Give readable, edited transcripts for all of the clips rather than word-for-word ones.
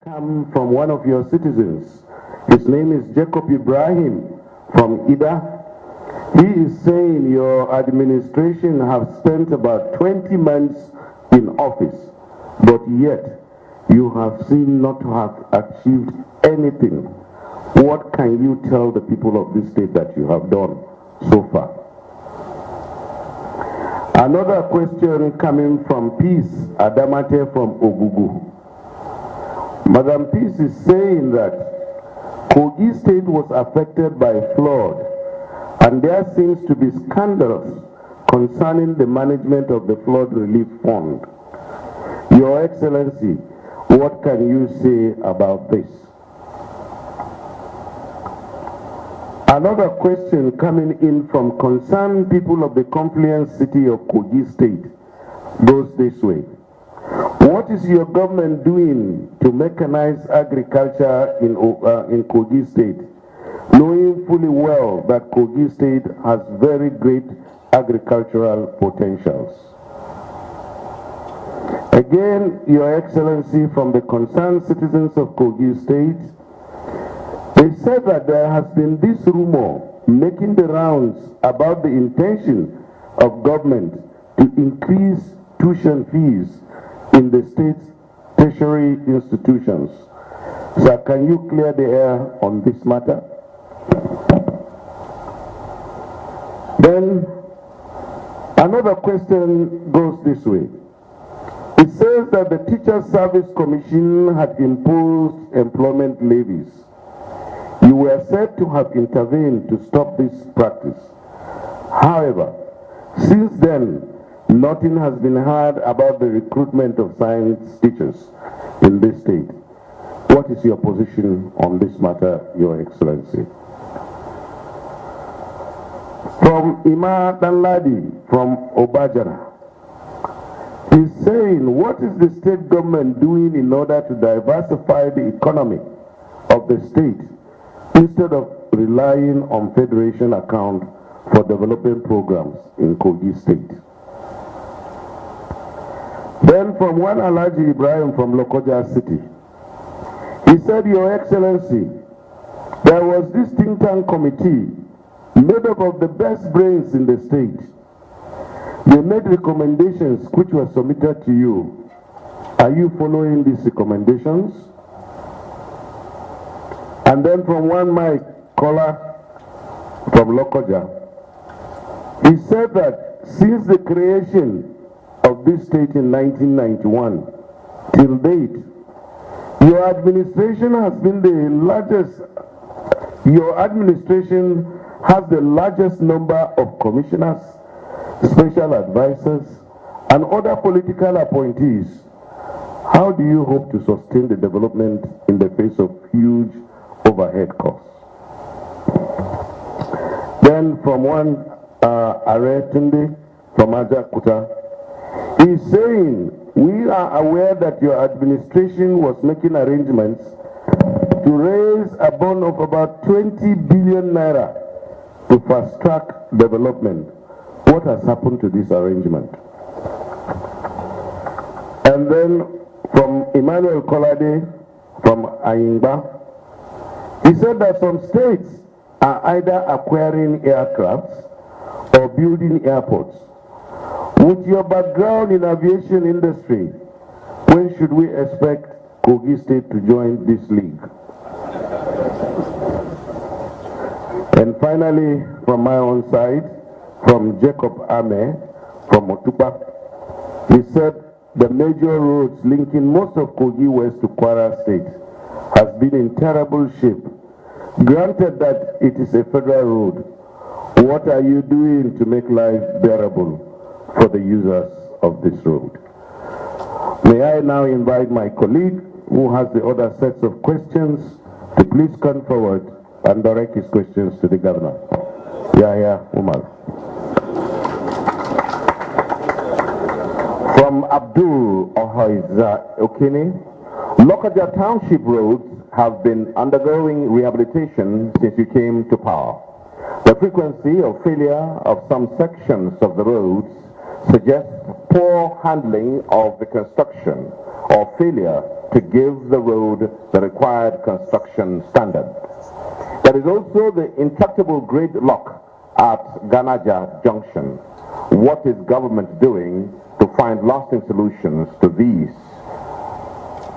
come from one of your citizens. His name is Jacob Ibrahim from Ida. He is saying your administration has spent about 20 months in office, but yet you have seemed not to have achieved anything. What can you tell the people of this state that you have done so far? Another question coming from Peace Adamate from Ogugu. Madam Peace is saying that Kogi State was affected by flood, and there seems to be scandals concerning the management of the flood relief fund. Your Excellency, what can you say about this? Another question coming in from concerned people of the confluence city of Kogi State goes this way. What is your government doing to mechanize agriculture in Kogi State, knowing fully well that Kogi State has very great agricultural potentials? Again, Your Excellency, from the concerned citizens of Kogi State, they said that there has been this rumor making the rounds about the intention of government to increase tuition fees in the state's tertiary institutions. Sir, can you clear the air on this matter? Then another question goes this way. It says that the Teachers Service Commission had imposed employment levies. You were said to have intervened to stop this practice. However, since then, nothing has been heard about the recruitment of science teachers in this state. What is your position on this matter, Your Excellency? From Ima Danladi from Obajana, he's saying, what is the state government doing in order to diversify the economy of the state instead of relying on federation account for development programs in Kogi State? Then from one Alhaji Ibrahim from Lokoja City, he said, Your Excellency, there was this think tank committee made up of the best brains in the state. They made recommendations which were submitted to you. Are you following these recommendations? And then from one Mike Kola from Lokoja, he said that since the creation of this state in 1991 till date, your administration has been the largest, your administration has the largest number of commissioners, special advisors, and other political appointees. How do you hope to sustain the development in the face of huge overhead costs? Then from one Are Tunde from Ajakuta, he's saying, we are aware that your administration was making arrangements to raise a bond of about 20 billion naira to fast track development. What has happened to this arrangement? And then from Emmanuel Kolade from Ayingba, he said that some states are either acquiring aircrafts or building airports. With your background in aviation industry, when should we expect Kogi State to join this league? And finally, from my own side, from Jacob Ame, from Otupa, he said the major roads linking most of Kogi West to Kwara State has been in terrible shape. Granted that it is a federal road, what are you doing to make life bearable for the users of this road? May I now invite my colleague who has the other sets of questions to please come forward and direct his questions to the governor. Yahya Umar. From Abdul Ohoiza Okene, Lokoja Township roads have been undergoing rehabilitation since you came to power. The frequency of failure of some sections of the roads suggests poor handling of the construction or failure to give the road the required construction standard. There is also the intractable gridlock at Ganaja Junction. What is government doing to find lasting solutions to these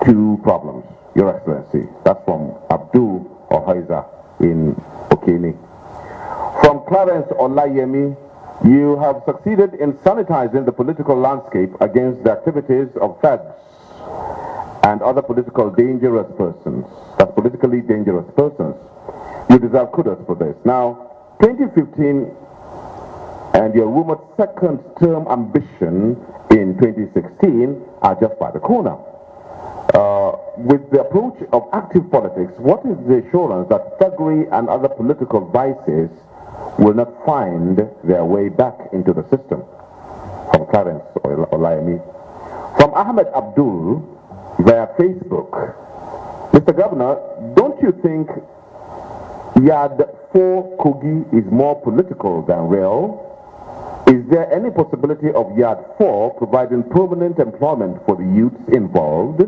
two problems, Your Excellency? That's from Abdul Ohaiza in Okene. From Clarence Olayemi, you have succeeded in sanitizing the political landscape against the activities of thugs and other politically dangerous persons. That's politically dangerous persons. You deserve kudos for this. Now, 2015 and your rumored second term ambition in 2016 are just by the corner. With the approach of active politics, what is the assurance that thuggery and other political vices will not find their way back into the system? From Clarence Olayemi. From Ahmed Abdul via Facebook. Mr. Governor, don't you think Yard 4 Kogi is more political than real? Is there any possibility of Yard 4 providing permanent employment for the youths involved?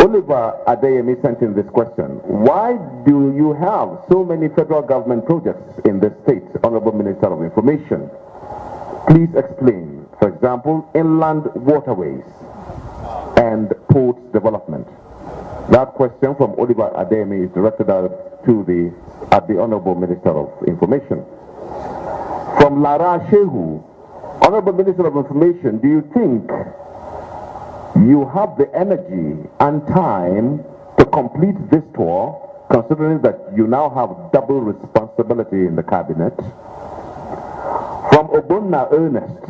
Oliver Adeyemi sent in this question. Why do you have so many federal government projects in the state, Honorable Minister of Information? Please explain. For example, inland waterways and port development. That question from Oliver Adeyemi is directed out to the Honorable Minister of Information. From Lara Shehu, Honorable Minister of Information, do you think you have the energy and time to complete this tour, considering that you now have double responsibility in the cabinet? From Obonna Ernest,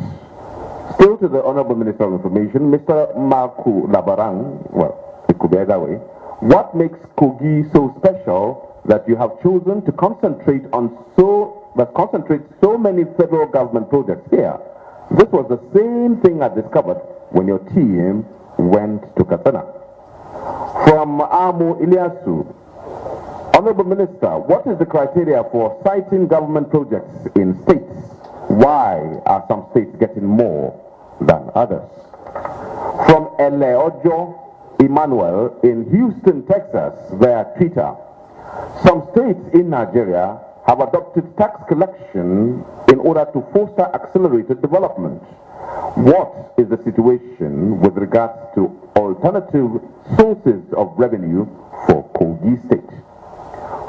still to the Honorable Minister of Information, Mr. Marku Labarang, well, it could be either way. What makes Kogi so special that you have chosen to concentrate so many federal government projects here? This was the same thing I discovered when your team went to Katana. From Amu Ilyasu, Honorable Minister, what is the criteria for citing government projects in states? Why are some states getting more than others? From Eleojo Emmanuel in Houston, Texas, via Twitter, some states in Nigeria have adopted tax collection in order to foster accelerated development. What is the situation with regards to alternative sources of revenue for Kogi State?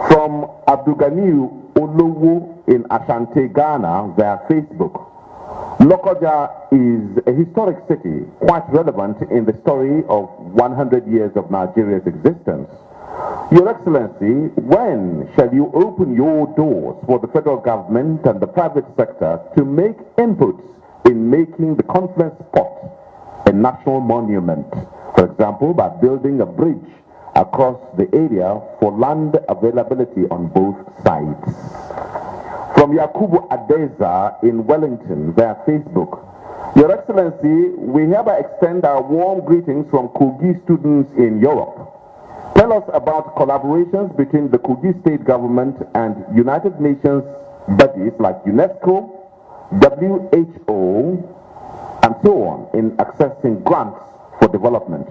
From Abdugani Olowo in Ashanti, Ghana, via Facebook, Lokoja is a historic city quite relevant in the story of 100 years of Nigeria's existence. Your Excellency, when shall you open your doors for the federal government and the private sector to make inputs in making the conference spot a national monument? For example, by building a bridge across the area for land availability on both sides. From Yakubu Adeza in Wellington via Facebook, Your Excellency, we hereby extend our warm greetings from Kogi students in Europe. Tell us about collaborations between the Kogi state government and United Nations bodies like UNESCO, WHO, and so on in accessing grants for development.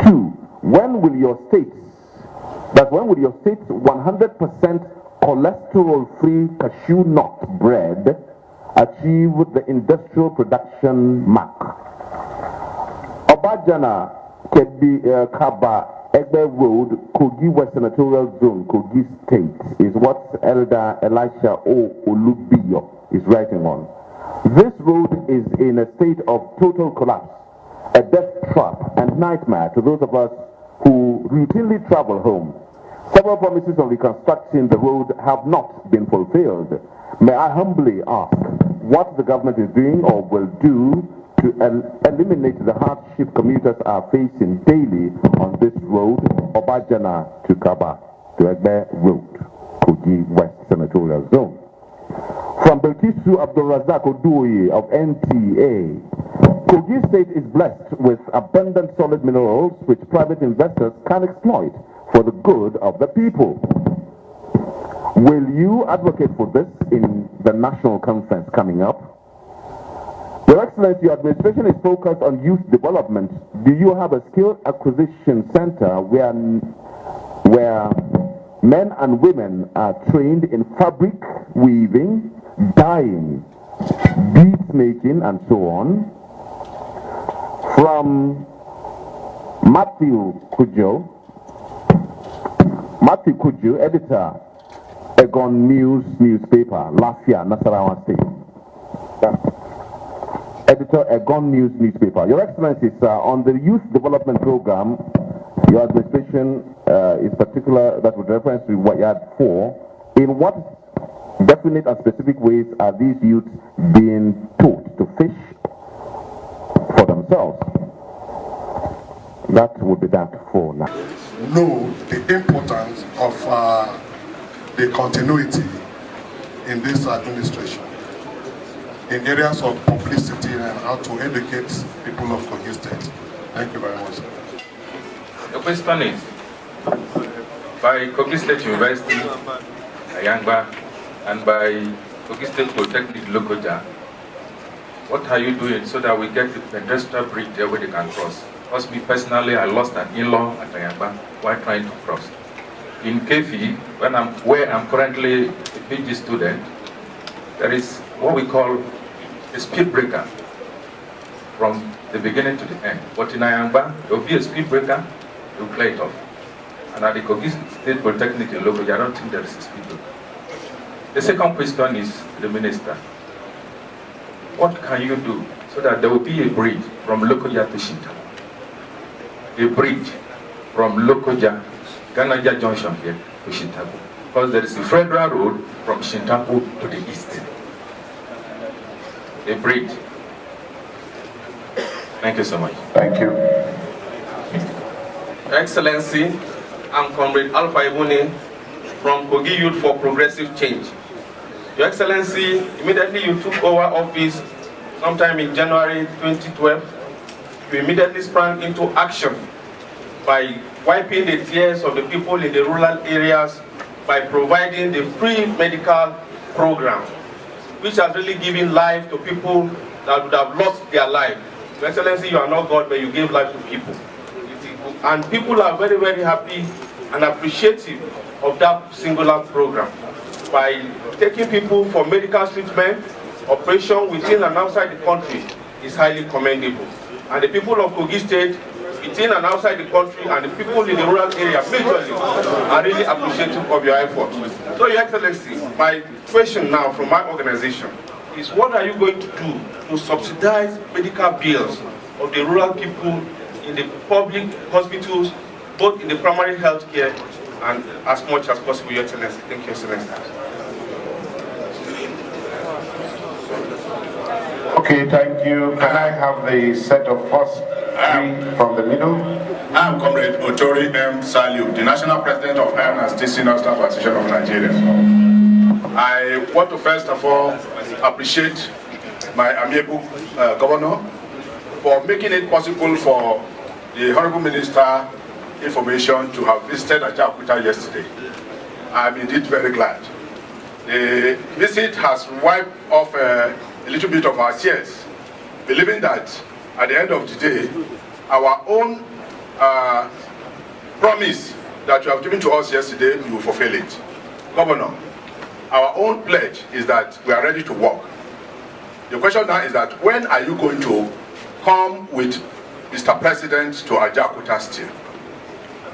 2. When will your states 100% cholesterol-free cashew nut bread achieve the industrial production mark? Obajana Kaba Egbe Road, Kogi West Senatorial Zone, Kogi State, is what Elder Elisha O. Olubiyo is writing on. This road is in a state of total collapse, a death trap and nightmare to those of us who routinely travel home. Several promises of reconstructing the road have not been fulfilled. May I humbly ask what the government is doing or will do to eliminate the hardship commuters are facing daily on this road, Obajana to Kaba to Egbe Road, Kogi West Senatorial Zone. From Belkisu Abdulrazak Oduoye of NTA, Kogi State is blessed with abundant solid minerals which private investors can exploit for the good of the people. Will you advocate for this in the national conference coming up? Your Your Excellency, your administration is focused on youth development. Do you have a skill acquisition center where men and women are trained in fabric weaving, dyeing, beads making, and so on? From Matthew Kujo, editor, Egon News newspaper, last year, Nasarawa State. Editor, Egon News newspaper. Your Excellency, sir, on the youth development program, your administration is particular, that would reference to what you had for. In what definite and specific ways are these youths being taught to fish for themselves? That would be that for now. Know the importance of the continuity in this administration in areas of publicity and how to educate people of Kogi State. Thank you very much. The question is, by Kogi State University, Ayangba, and by Kogi State Polytechnic Lokoja, what are you doing so that we get the pedestrian bridge there where they can cross? Because me personally, I lost an in-law at Ayangba while trying to cross. In Kefi, where I'm currently a PG student, there is what we call a speed breaker from the beginning to the end. But in Ayangba, there will be a speed breaker, you play it off. And at the Kogi State Polytechnic in Lokoja, I don't think there is a speed breaker. The second question is to the minister. What can you do so that there will be a bridge from Lokoja to Shinta? A bridge from Lokoja, Ganaja Junction here to Shintaku. Because there is a federal road from Shintaku to the east. A bridge. Thank you so much. Thank you. Excellency, I'm Comrade Alpha Ibune from Kogi Youth for Progressive Change. Your Excellency, immediately you took over office sometime in January 2012. You immediately sprang into action by wiping the tears of the people in the rural areas by providing the free medical program, which has really given life to people that would have lost their life. Your Excellency, you are not God, but you gave life to people. And people are very, very happy and appreciative of that singular program. By taking people for medical treatment, operation within and outside the country is highly commendable. And the people of Kogi State, within and outside the country, and the people in the rural area, majorly, are really appreciative of your effort. So, Your Excellency, my question now from my organization is, what are you going to do to subsidize medical bills of the rural people in the public hospitals, both in the primary health care and as much as possible, Your Excellency? Thank you, Excellency. Okay, thank you. Can I have the set of first three from the middle? I'm Comrade Otori M. Saliu, the National President of Iron and Steel Senior Staff Association of Nigeria. I want to first of all appreciate my amiable governor for making it possible for the Honorable Minister Information to have visited Ajaokuta yesterday. I'm indeed very glad. The visit has wiped off a little bit of our tears, believing that at the end of the day, our own promise that you have given to us yesterday, we will fulfill it. Governor, our own pledge is that we are ready to work. The question now is that when are you going to come with Mr. President to Ajaokuta Steel?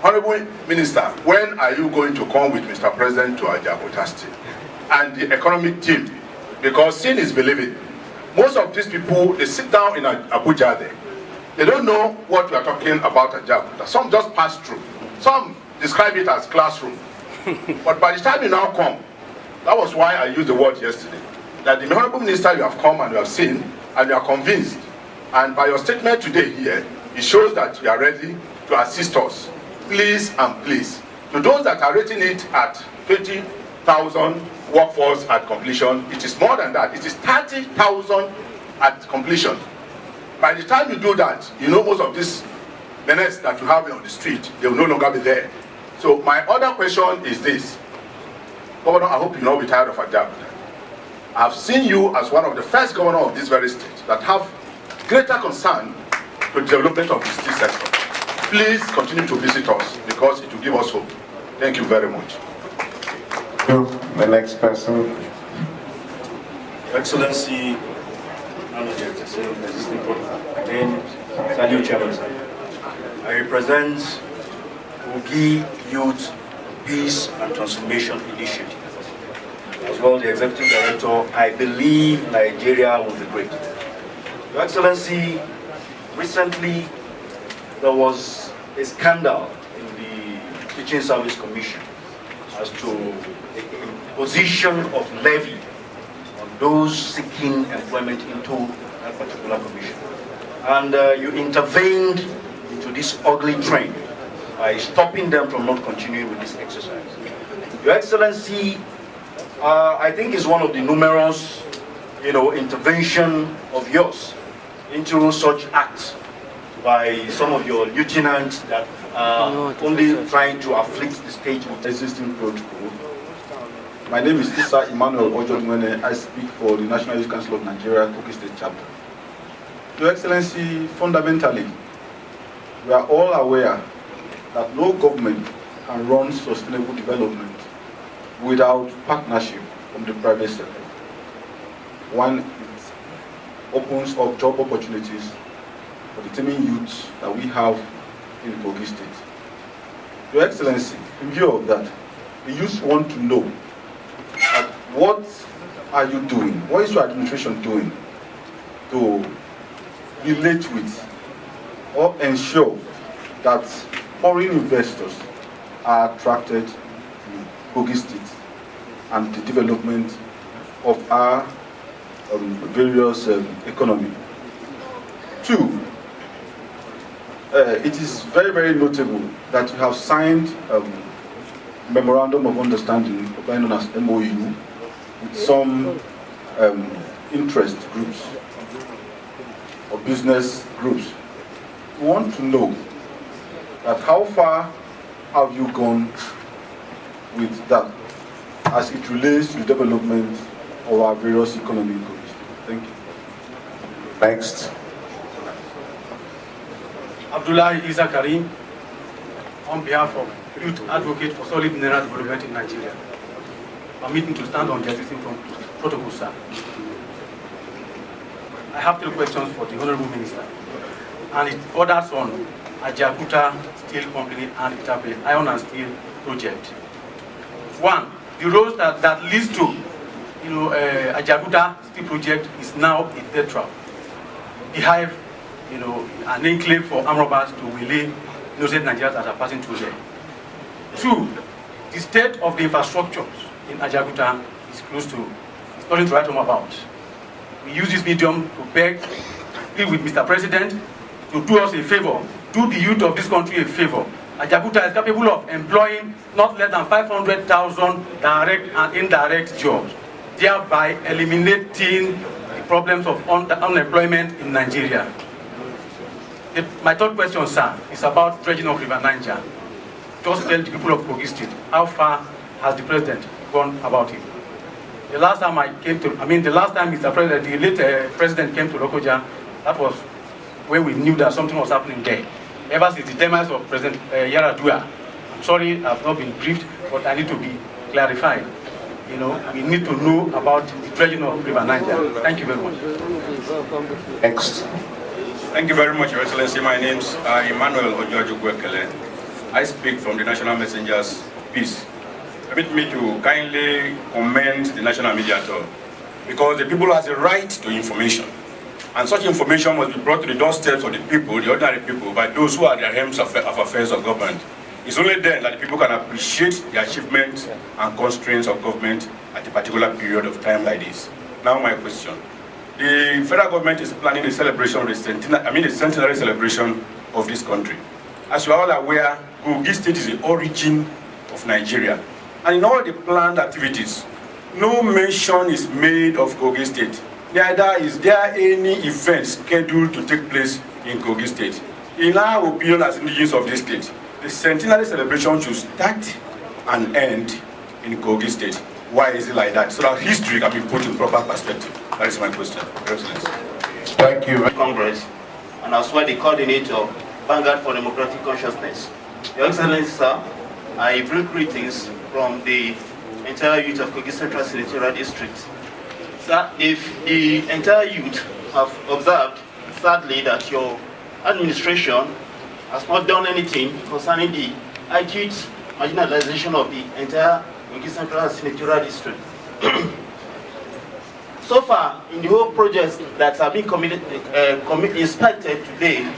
Honorable Minister, when are you going to come with Mr. President to Ajaokuta Steel? And the economic team, because seeing is believing. Most of these people, they sit down in Abuja there. They don't know what we are talking about Ajaokuta. Some just pass through. Some describe it as classroom. But by the time you now come, that was why I used the word yesterday, that the Honorable Minister, you have come and you have seen, and you are convinced. And by your statement today here, it shows that you are ready to assist us. Please and please. To those that are rating it at 20,000 workforce at completion, it is more than that. It is 30,000 at completion. By the time you do that, you know most of these menace that you have on the street, they will no longer be there. So my other question is this. Governor, I hope you will not be tired of Ajaokuta. I've seen you as one of the first governors of this very state that have greater concern to the development of the state sector. Please continue to visit us because it will give us hope. Thank you very much. The next person. Your Excellency, Salute Chairman. I represent Kogi Youth Peace and Transformation Initiative. As well, the Executive Director, I believe Nigeria will be great. Your Excellency, recently there was a scandal in the Teaching Service Commission as to the imposition of levy on those seeking employment into that particular commission. And you intervened into this ugly trend by stopping them from not continuing with this exercise. Your Excellency, I think is one of the numerous, intervention of yours into such acts by some of your lieutenants that are only trying to afflict the state with existing protocol. My name is Issa Emmanuel Ojodumene. I speak for the National Youth Council of Nigeria, Kogi State Chapter. Your Excellency, fundamentally, we are all aware that no government can run sustainable development without partnership from the private sector. One, it opens up job opportunities for the teeming youths that we have in Kogi State. Your Excellency, in view of that, the youths want to know what are you doing, what is your administration doing to relate with or ensure that foreign investors are attracted to Kogi State and the development of our various economy. Two, it is very, very notable that you have signed a memorandum of understanding, known as MOU, with some interest groups or business groups. We want to know that how far have you gone with that as it relates to the development of our various economic groups. Thank you. Next. Abdullah Isa Karim, on behalf of Youth Advocate for Solid Mineral Development in Nigeria. Permit me to stand on the existing protocol, sir. I have 3 questions for the Honorable Minister. And it orders on Ajaokuta Steel Company and Itape Iron and Steel Project. 1, the road that leads to Ajaokuta Steel Project is now a death trap. The hive, an enclave for armed robbers to waylay innocent Nigerians that are passing through there. 2, the state of the infrastructure in Ajaokuta is close to, it's nothing to write home about. We use this medium to beg, plead with Mr. President to do us a favor, do the youth of this country a favor. Ajaokuta is capable of employing not less than 500,000 direct and indirect jobs, thereby eliminating the problems of unemployment in Nigeria. My third question, sir, is about dredging of River Niger. Just tell the people of Kogi State, how far has the president gone about it? The last time the last time Mr. President, the late president came to Lokoja, that was when we knew that something was happening there. Ever since the demise of President Yaradua, I'm sorry I've not been briefed, but I need to be clarified. We need to know about the dredging of River Niger. Thank you very much. Next. Thank you very much, Your Excellency. My name is Emmanuel Ojoajugwekele. I speak from the National Messengers Peace. Permit me to kindly commend the National Mediator because the people has a right to information. And such information must be brought to the doorsteps of the people, the ordinary people, by those who are the helms of affairs of government. It's only then that the people can appreciate the achievements and constraints of government at a particular period of time like this. Now my question. The federal government is planning a celebration of the centenary celebration of this country. As you are all aware, Kogi State is the origin of Nigeria. And in all the planned activities, no mention is made of Kogi State. Neither is there any event scheduled to take place in Kogi State. In our opinion as indigenous of this state, the centenary celebration should start and end in Kogi State. why is it like that, so that history can be put in proper perspective. That is my question, Your Excellency. Thank you. Congress, and as well the coordinator, Vanguard for Democratic Consciousness. Your Excellency, sir, I bring greetings from the entire youth of Kogi Central Senatorial District. Sir, if the entire youth have observed, sadly, that your administration has not done anything concerning the acute marginalization of the entire Kogi Central Senatorial District. So far, in the whole projects that have been inspected today,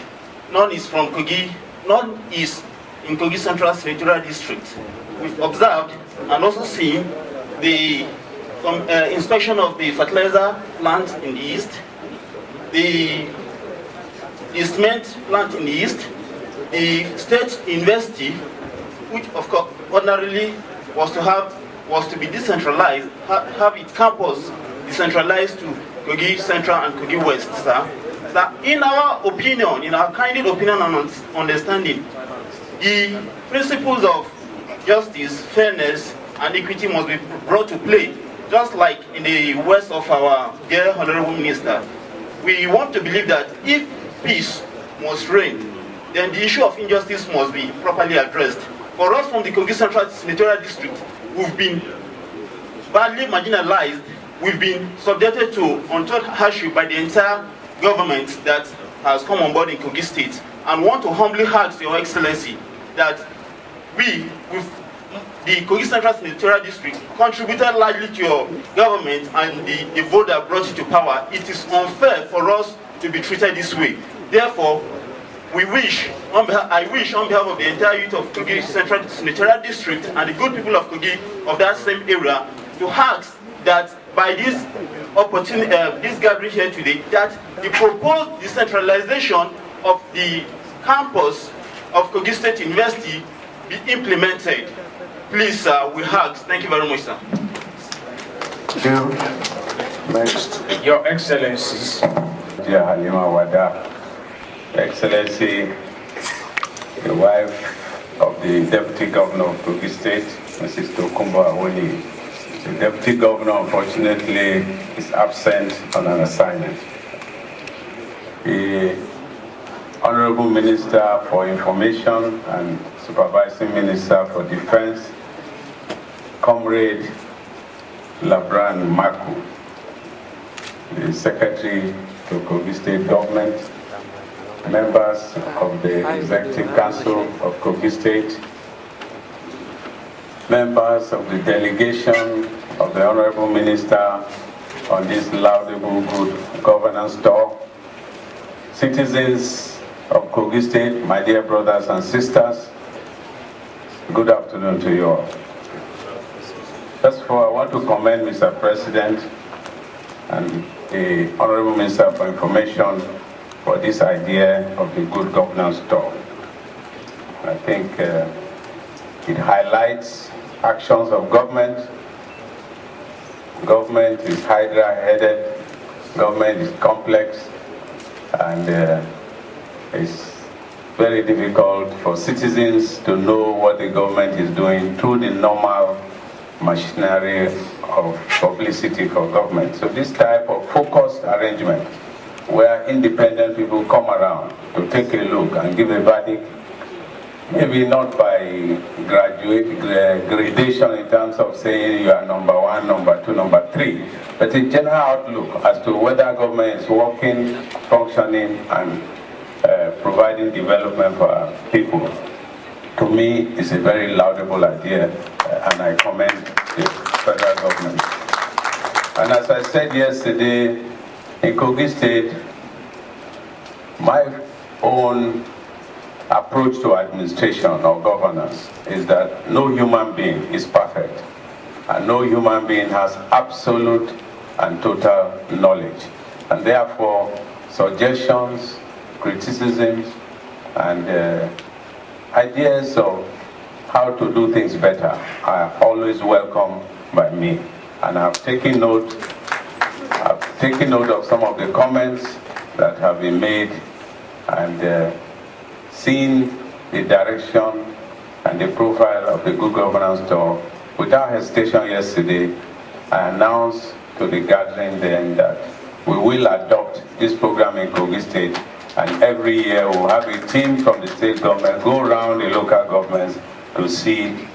none is from Kogi, none is in Kogi Central Senatorial District. We've observed and also seen the inspection of the fertilizer plant in the east, the cement plant in the east, the state university, which of course ordinarily was to be decentralized, have its campus decentralized to Kogi Central and Kogi West, sir. That in our opinion, in our candid opinion and understanding, the principles of justice, fairness, and equity must be brought to play, just like in the words of our dear Honorable Minister. We want to believe that if peace must reign, then the issue of injustice must be properly addressed. For us from the Kogi Central Senatorial District, we've been badly marginalized, we've been subjected to untold hardship by the entire government that has come on board in Kogi State, and want to humbly ask Your Excellency that we, with the Kogi Central Senatorial District, contributed largely to your government and the vote that brought you to power. It is unfair for us to be treated this way. Therefore, I wish on behalf of the entire youth of Kogi Central Senatorial District and the good people of Kogi of that same area to ask that by this opportunity, this gathering here today, that the proposed decentralization of the campus of Kogi State University be implemented. Please, we ask. Thank you very much, sir. Thank you. Next. Your Excellencies, dear Halima Wada, Excellency, the wife of the Deputy Governor of Kogi State, Mrs. Tokumbo Awoni. The Deputy Governor, unfortunately, is absent on an assignment. The Honorable Minister for Information and Supervising Minister for Defense, Comrade Labran Maku, the Secretary to Kogi State Government, members of the Executive Council of Kogi State, members of the delegation of the Honorable Minister on this laudable good governance tour, citizens of Kogi State, my dear brothers and sisters, good afternoon to you all. First of all, I want to commend Mr. President and the Honorable Minister for Information for this idea of the good governance tour. I think it highlights actions of government. Government is hydra-headed, government is complex, and it's very difficult for citizens to know what the government is doing through the normal machinery of publicity for government. So this type of focused arrangement where independent people come around to take a look and give a verdict, maybe not by gradation in terms of saying you are number one, number two, number three, but a general outlook as to whether government is working, functioning, and providing development for our people. To me, it's a very laudable idea, and I commend the federal government. And as I said yesterday, in Kogi State, my own approach to administration or governance is that no human being is perfect, and no human being has absolute and total knowledge. And therefore, suggestions, criticisms, and ideas of how to do things better are always welcome by me. And I've taken note of some of the comments that have been made, and seen the direction and the profile of the good governance tour without hesitation yesterday, I announced to the gathering then that we will adopt this program in Kogi State, and every year we'll have a team from the state government go around the local governments to see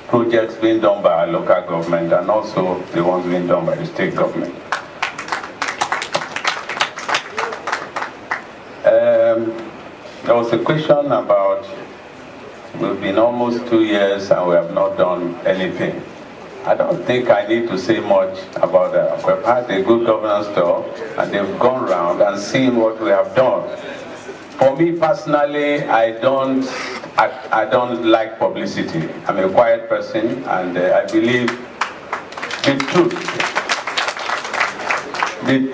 projects being done by our local government and also the ones being done by the state government. There was a question about, we've been almost 2 years and we have not done anything. I don't think I need to say much about that. We've had a good governance tour and they've gone around and seen what we have done. For me personally, I don't like publicity. I'm a quiet person, and I believe the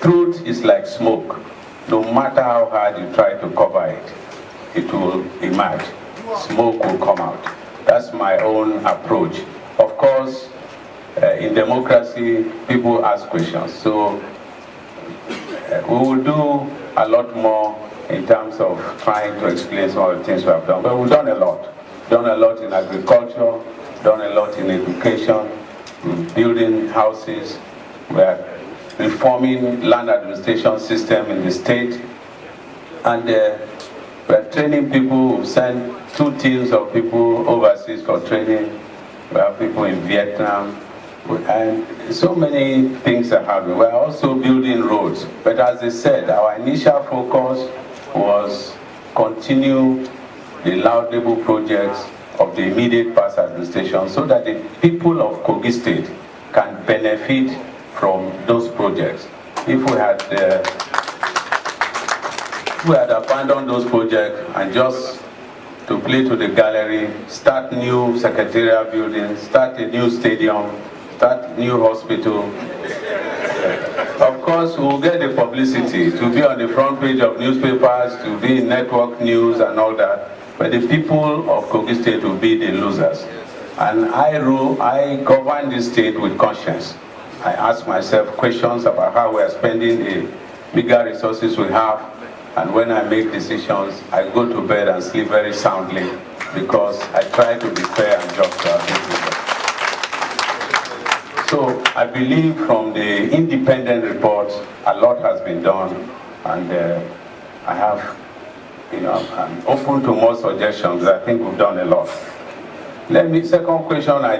truth is like smoke. No matter how hard you try to cover it, it will emerge. Smoke will come out. That's my own approach. Of course, in democracy, people ask questions. So we will do a lot more in terms of trying to explain some of the things we have done. But we've done a lot. Done a lot in agriculture, done a lot in education, building houses. We are reforming land administration system in the state. And we are training people. We've sent 2 teams of people overseas for training. We have people in Vietnam. And so many things are happening. We're also building roads. But as I said, our initial focus was continue the laudable projects of the immediate past administration so that the people of Kogi State can benefit from those projects. If we had abandoned those projects and just to play to the gallery, start new secretarial buildings, start a new stadium, start new hospital. Of course, we'll get the publicity to be on the front page of newspapers, to be in network news and all that, but the people of Kogi State will be the losers. And I govern this state with conscience. I ask myself questions about how we are spending the bigger resources we have, and when I make decisions, I go to bed and sleep very soundly because I try to be fair and just to our people. So I believe from the independent reports, a lot has been done, and I have, I'm open to more suggestions. I think we've done a lot. Second question I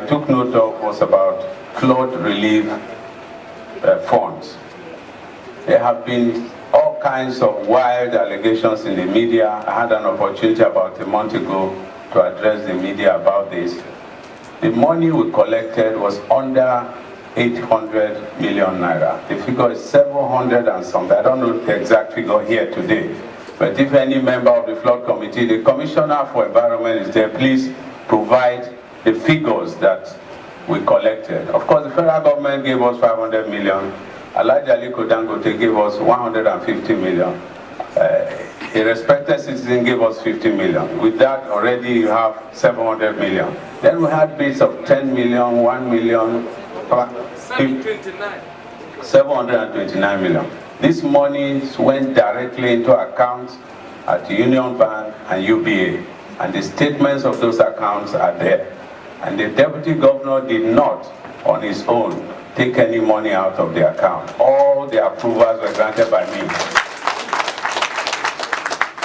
took note of was about flood relief funds. There have been all kinds of wild allegations in the media. I had an opportunity about a month ago to address the media about this. The money we collected was under 800 million naira. The figure is 700 and something. I don't know the exact figure here today. But if any member of the flood committee, the Commissioner for Environment is there, please provide the figures that we collected. Of course, the federal government gave us 500 million. Alhaji Aliko Dangote gave us 150 million. A respected citizen gave us 50 million. With that, already you have 700 million. Then we had bids of 10 million, 1 million, 729 million. These monies went directly into accounts at Union Bank and UBA, and the statements of those accounts are there. And the Deputy Governor did not, on his own, take any money out of the account. All the approvals were granted by me.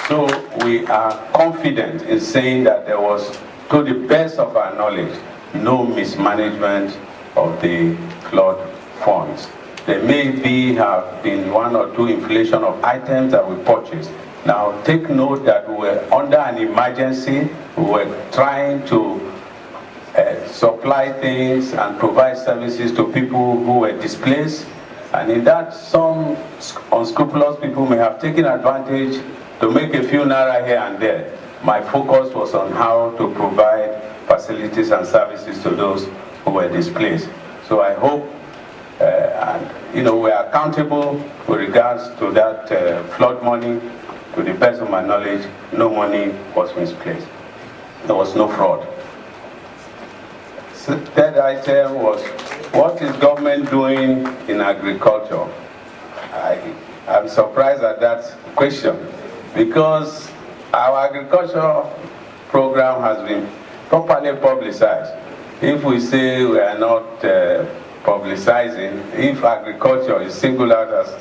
So we are confident in saying that there was, to the best of our knowledge, no mismanagement of the flood funds. There may have been 1 or 2 inflation of items that we purchased. Now take note that we were under an emergency. We were trying to supply things and provide services to people who were displaced. And in that, some unscrupulous people may have taken advantage to make a few naira here and there. My focus was on how to provide facilities and services to those who were displaced. So I hope, we are accountable with regards to that flood money. To the best of my knowledge, no money was misplaced. There was no fraud. Third item was, what is government doing in agriculture? I'm surprised at that question, because our agriculture program has been properly publicized. if we say we are not publicizing, if agriculture is singled out as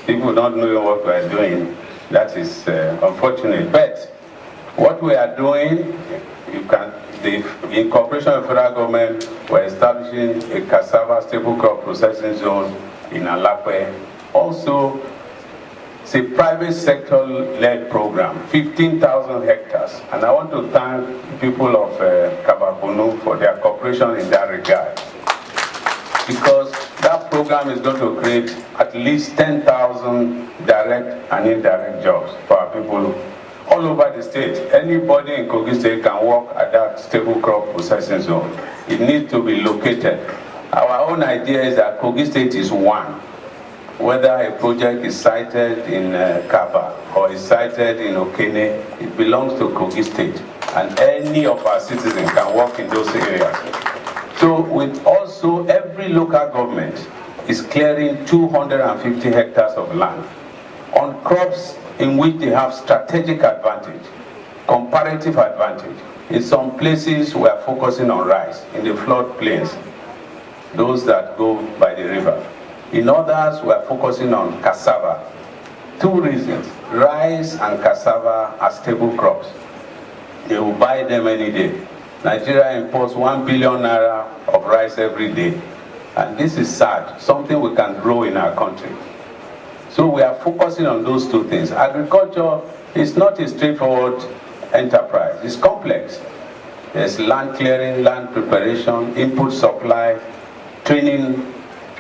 people not knowing what we are doing, that is unfortunate. But what we are doing, in cooperation with the federal government, we're establishing a cassava staple crop processing zone in Alakwe. Also, it's a private sector-led program, 15,000 hectares. And I want to thank people of Kababunu for their cooperation in that regard. Because that program is going to create at least 10,000 direct and indirect jobs for our people all over the state. Anybody in Kogi State can work at that stable crop processing zone. It needs to be located. Our own idea is that Kogi State is one. Whether a project is sited in Kaba or is sited in Okene, it belongs to Kogi State. And any of our citizens can work in those areas. So with also every local government is clearing 250 hectares of land on crops in which they have strategic advantage, comparative advantage. In some places we are focusing on rice, in the flood plains, those that go by the river. In others we are focusing on cassava. Two reasons: rice and cassava are stable crops. They will buy them any day. Nigeria imports 1 billion naira of rice every day. And this is sad, something we can grow in our country. So we are focusing on those two things. Agriculture is not a straightforward enterprise. It's complex. There's land clearing, land preparation, input supply, training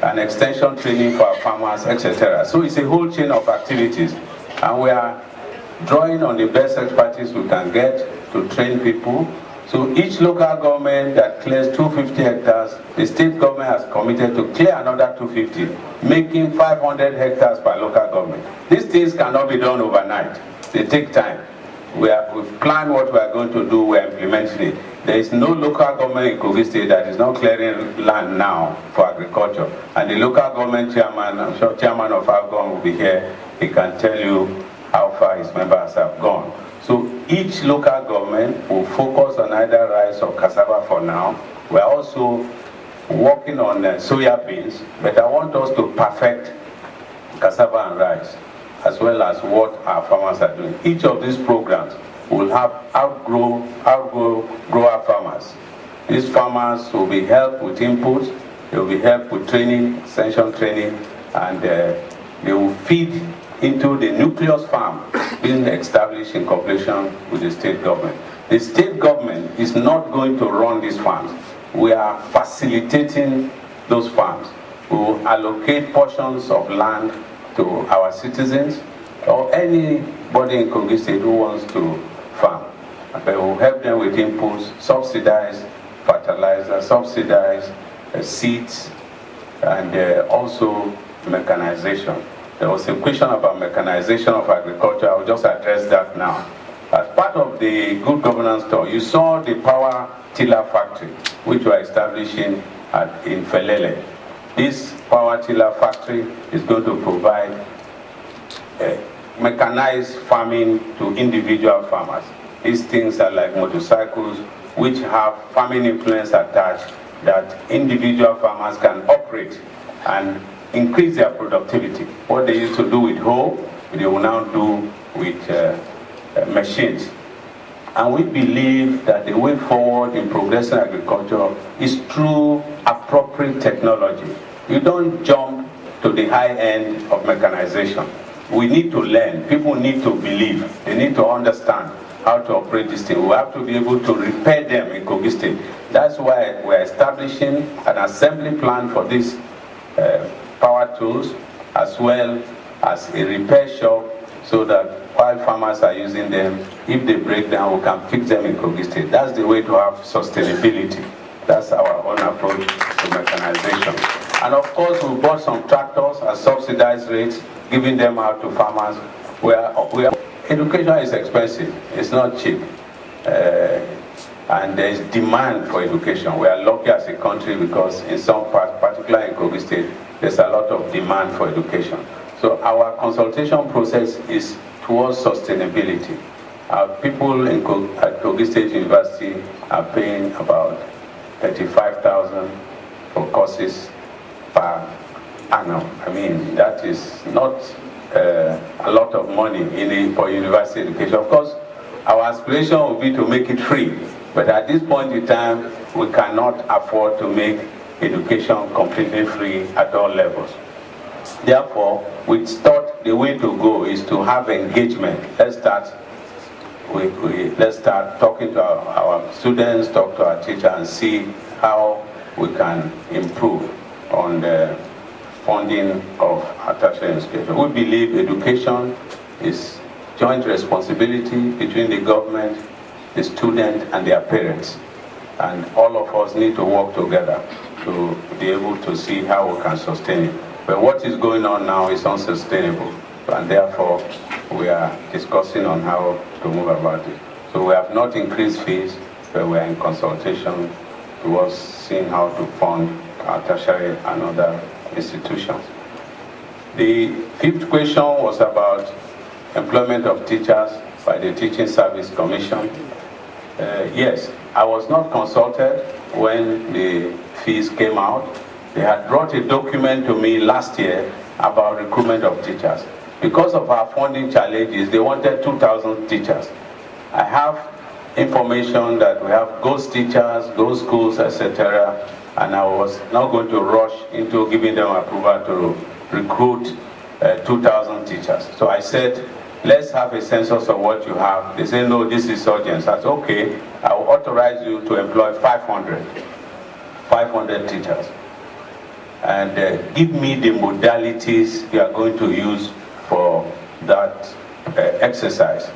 and extension training for our farmers, etc. So it's a whole chain of activities. And we are drawing on the best expertise we can get to train people. So each local government that clears 250 hectares, the state government has committed to clear another 250, making 500 hectares per local government. These things cannot be done overnight. They take time. We've planned what we are going to do, we're implementing it. There is no local government in Kogi State that is not clearing land now for agriculture. And the local government chairman, I'm sure Chairman of AGON will be here, he can tell you how far his members have gone. So each local government will focus on either rice or cassava for now. We're also working on soya beans, but I want us to perfect cassava and rice, as well as what our farmers are doing. Each of these programs will have outgrow grower farmers. These farmers will be helped with inputs, they will be helped with training, extension training, and they will feed into the nucleus farm being established in cooperation with the state government. The state government is not going to run these farms. We are facilitating those farms. We will allocate portions of land to our citizens or anybody in Kogi State who wants to farm. We will help them with inputs, subsidize fertilizer, subsidize seeds, and also mechanization. There was a question about mechanization of agriculture. I will just address that now. As part of the good governance tour, you saw the power tiller factory, which we are establishing in Felele. This power tiller factory is going to provide mechanized farming to individual farmers. These things are like motorcycles, which have farming implements attached that individual farmers can operate and increase their productivity. What they used to do with hoe, they will now do with machines. And we believe that the way forward in progressive agriculture is through appropriate technology. You don't jump to the high end of mechanization. We need to learn. People need to believe. They need to understand how to operate this thing. We have to be able to repair them in Kogi State. That's why we're establishing an assembly plan for these power tools, as well as a repair shop, so that while farmers are using them, if they break down, we can fix them in Kogi State. That's the way to have sustainability. That's our own approach to mechanization. And of course, we bought some tractors at subsidized rates, giving them out to farmers. Education is expensive. It's not cheap. And there is demand for education. We are lucky as a country because in some parts, particularly in Kogi State, there's a lot of demand for education. So our consultation process is towards sustainability. Our people at Kogi State University are paying about 35,000 for courses per annum. I mean, that is not a lot of money for university education. Of course, our aspiration would be to make it free, but at this point in time, we cannot afford to make education completely free at all levels. Therefore, we thought the way to go is to have engagement. Let's start talking to our students, talk to our teachers, and see how we can improve on the funding of our tertiary education. We believe education is joint responsibility between the government, the student, and their parents. And all of us need to work together to be able to see how we can sustain it. But what is going on now is unsustainable, and therefore we are discussing on how to move about it. So we have not increased fees, but we are in consultation towards seeing how to fund our tertiary and other institutions. The fifth question was about employment of teachers by the Teaching Service Commission. Yes, I was not consulted when the fees came out. They had brought a document to me last year about recruitment of teachers. Because of our funding challenges, they wanted 2,000 teachers. I have information that we have ghost teachers, ghost schools, etc. And I was not going to rush into giving them approval to recruit 2,000 teachers. So I said, let's have a census of what you have. They say, no, this is urgent. I said, okay, I will authorize you to employ 500 teachers. And give me the modalities you are going to use for that exercise.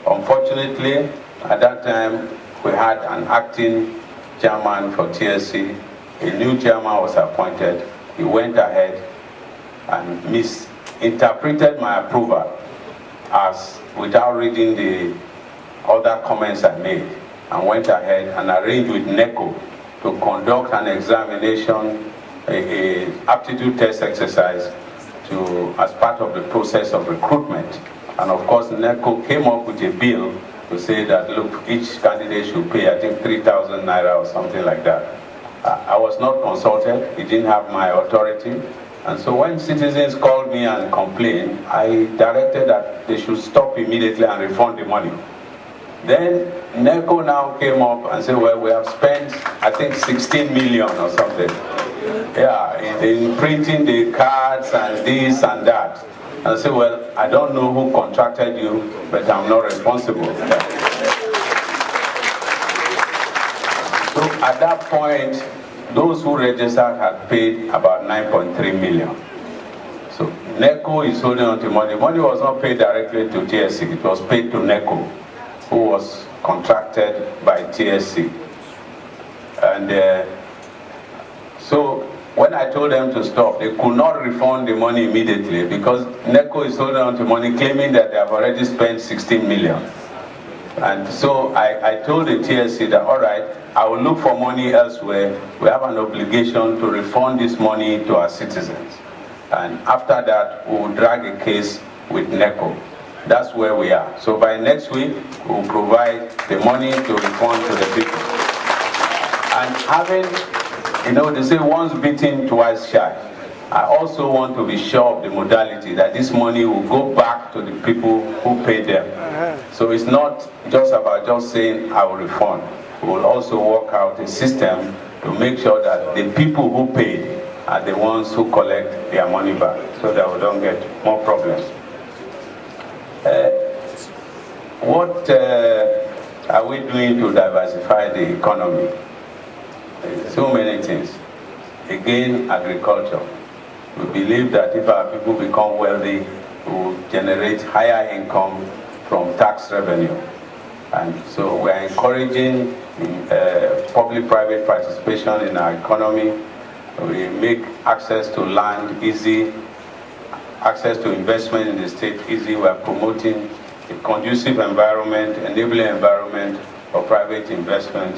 Unfortunately, at that time, we had an acting chairman for TSC. A new chairman was appointed. He went ahead and misinterpreted my approval as without reading the other comments I made, and went ahead and arranged with NECO to conduct an examination, a aptitude test exercise as part of the process of recruitment. And of course, NECO came up with a bill to say that, look, each candidate should pay, I think, 3,000 naira or something like that. I was not consulted. It didn't have my authority. And so when citizens called me and complained, I directed that they should stop immediately and refund the money. Then NECO now came up and said, well, we have spent, I think, 16 million or something. Yeah, in printing the cards and this and that. And I said, well, I don't know who contracted you, but I'm not responsible. So at that point, those who registered had paid about 9.3 million. So NECO is holding on to money. Money was not paid directly to TSC. It was paid to NECO, who was contracted by TSC. And so when I told them to stop, they could not refund the money immediately because NECO is holding on to money, claiming that they have already spent 16 million. And so I told the TSC that, all right, I will look for money elsewhere. We have an obligation to refund this money to our citizens. And after that, we will drag a case with NECO. That's where we are. So by next week, we will provide the money to refund to the people. And having, they say once bitten, twice shy. I also want to be sure of the modality that this money will go back to the people who paid them. So it's not just about just saying I will refund. We will also work out a system to make sure that the people who paid are the ones who collect their money back, so that we don't get more problems. What are we doing to diversify the economy? So many things. Again, agriculture. We believe that if our people become wealthy, we will generate higher income from tax revenue. And so we are encouraging public-private participation in our economy. We make access to land easy, access to investment in the state easy. We are promoting a conducive environment, enabling environment for private investment,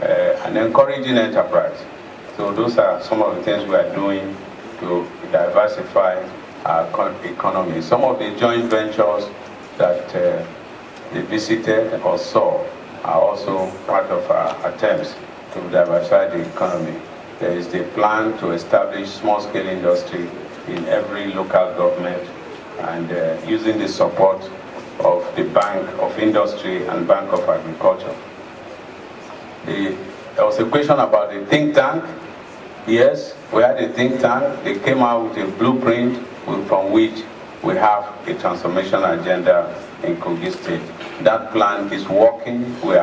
and encouraging enterprise. So those are some of the things we are doing to diversify our economy. Some of the joint ventures that they visited or saw are also part of our attempts to diversify the economy. There is the plan to establish small-scale industry in every local government, and using the support of the Bank of Industry and Bank of Agriculture. There was a question about the think tank. Yes, we had a think tank. They came out with a blueprint from which we have a transformation agenda in Kogi State. That plan is working. We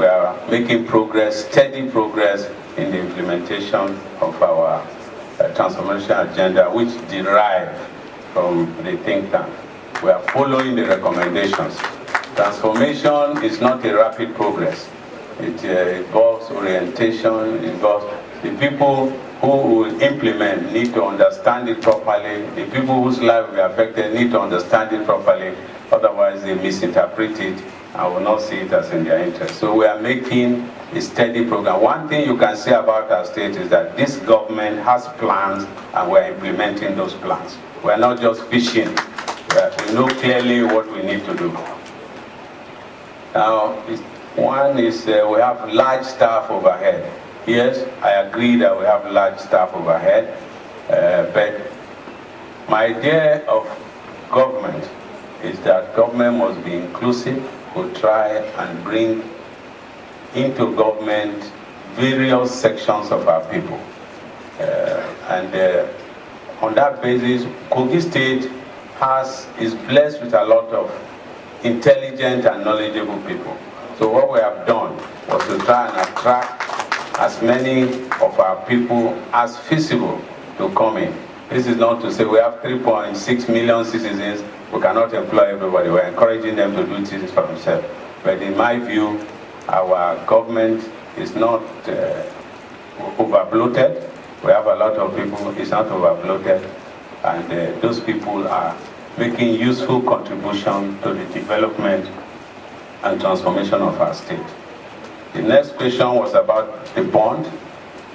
are making progress, steady progress in the implementation of our transformation agenda, which derive from the think tank. We are following the recommendations. Transformation is not a rapid progress. It involves orientation, it involves the people who will implement need to understand it properly. The people whose lives will be affected need to understand it properly. Otherwise, they misinterpret it and will not see it as in their interest. So we are making a steady program. One thing you can say about our state is that this government has plans and we are implementing those plans. We are not just fishing. We know clearly what we need to do. Now, one is we have large staff overhead. Yes, I agree that we have large staff overhead, but my idea of government is that government must be inclusive. We'll try and bring into government various sections of our people. On that basis, Kogi State is blessed with a lot of intelligent and knowledgeable people. So what we have done was to try and attract as many of our people as feasible to come in. This is not to say we have 3.6 million citizens, we cannot employ everybody. We're encouraging them to do things for themselves. But in my view, our government is not overbloated. We have a lot of people, it's not overbloated, and those people are making useful contribution to the development and transformation of our state. The next question was about the bond.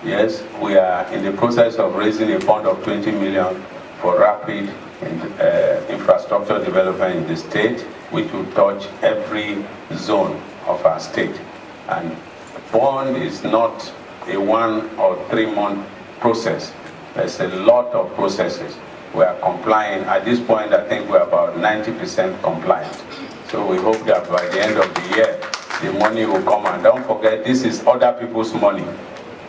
Yes, we are in the process of raising a bond of 20 million for rapid infrastructure development in the state, which will touch every zone of our state. And bond is not a 1 or 3 month process. There's a lot of processes. We are complying. At this point, I think we're about 90% compliant. So we hope that by the end of the year, the money will come. And don't forget, this is other people's money.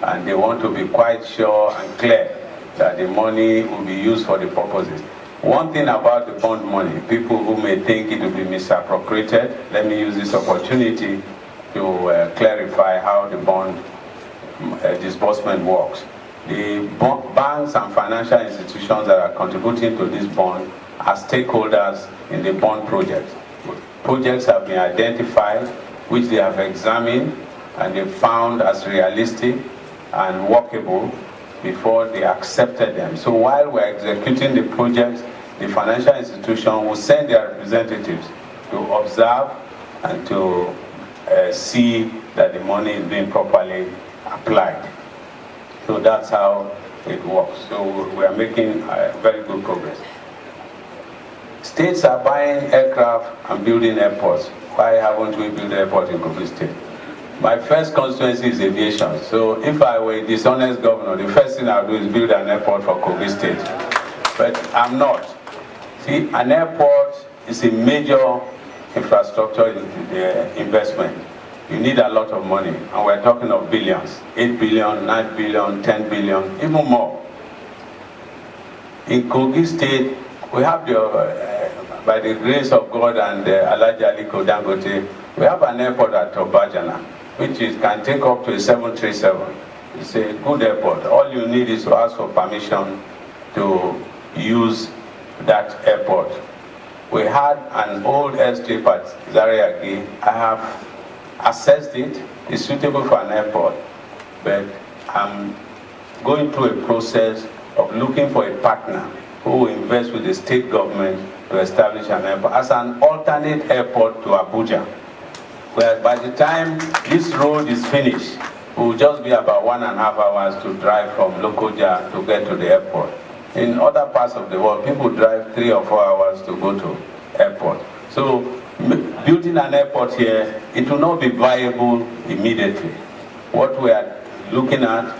And they want to be quite sure and clear that the money will be used for the purposes. One thing about the bond money, people who may think it will be misappropriated, let me use this opportunity to clarify how the bond disbursement works. The banks and financial institutions that are contributing to this bond are stakeholders in the bond project. Projects have been identified, which they have examined, and they found as realistic and workable before they accepted them. So while we're executing the projects, the financial institution will send their representatives to observe and to see that the money is being properly applied. So that's how it works. So we are making very good progress. States are buying aircraft and building airports. Why haven't we built an airport in Kogi State? My first constituency is aviation. So if I were a dishonest governor, the first thing I'll do is build an airport for Kogi State. But I'm not. See, an airport is a major infrastructure investment. You need a lot of money, and we're talking of billions, 8 billion, 9 billion, 10 billion, even more. In Kogi State, we have by the grace of God and Alhaji Aliko Dangote, we have an airport at Obajana, which can take up to a 737. It's a good airport. All you need is to ask for permission to use that airport. We had an old airstrip at Zariagi. I have assessed it. It's suitable for an airport, but I'm going through a process of looking for a partner who will invest with the state government to establish an airport as an alternate airport to Abuja. Where by the time this road is finished, it will just be about 1.5 hours to drive from Lokoja to get to the airport. In other parts of the world, people drive 3 or 4 hours to go to airport. So building an airport here, it will not be viable immediately. What we are looking at,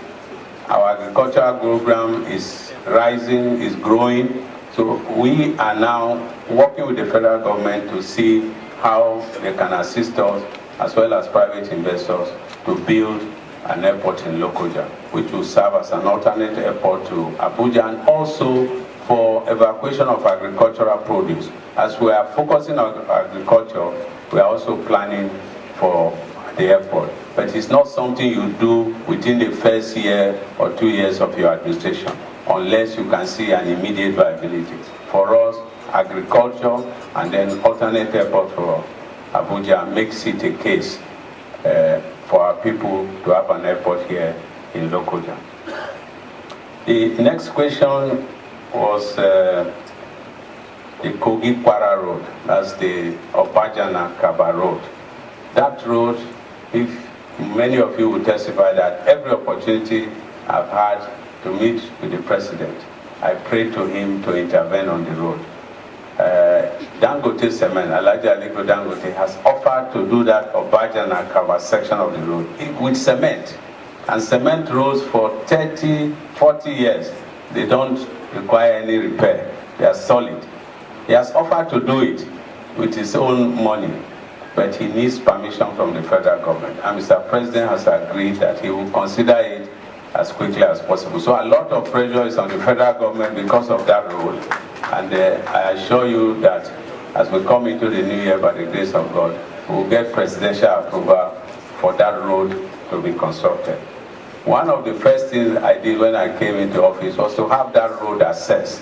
our agricultural program is rising, is growing. So we are now working with the federal government to see how they can assist us, as well as private investors, to build an airport in Lokoja, which will serve as an alternate airport to Abuja, and also for evacuation of agricultural produce. As we are focusing on agriculture, we are also planning for the airport. But it's not something you do within the first year or 2 years of your administration, unless you can see an immediate viability. For us, agriculture and then alternate airport for Abuja makes it a case for our people to have an airport here in Lokoja. The next question was the Kogi-Kwara Road. That's the Opajana-Kaba Road. That road, if many of you will testify that every opportunity I've had to meet with the president, I prayed to him to intervene on the road. Dangote Cement, Alhaji Aliko Dangote, has offered to do that Opajana-Kaba section of the road with cement. And cement roads for 30, 40 years, they don't require any repair. They are solid. He has offered to do it with his own money, but he needs permission from the federal government. And Mr. President has agreed that he will consider it as quickly as possible. So a lot of pressure is on the federal government because of that road. And I assure you that as we come into the new year, by the grace of God, we will get presidential approval for that road to be constructed. One of the first things I did when I came into office was to have that road assessed,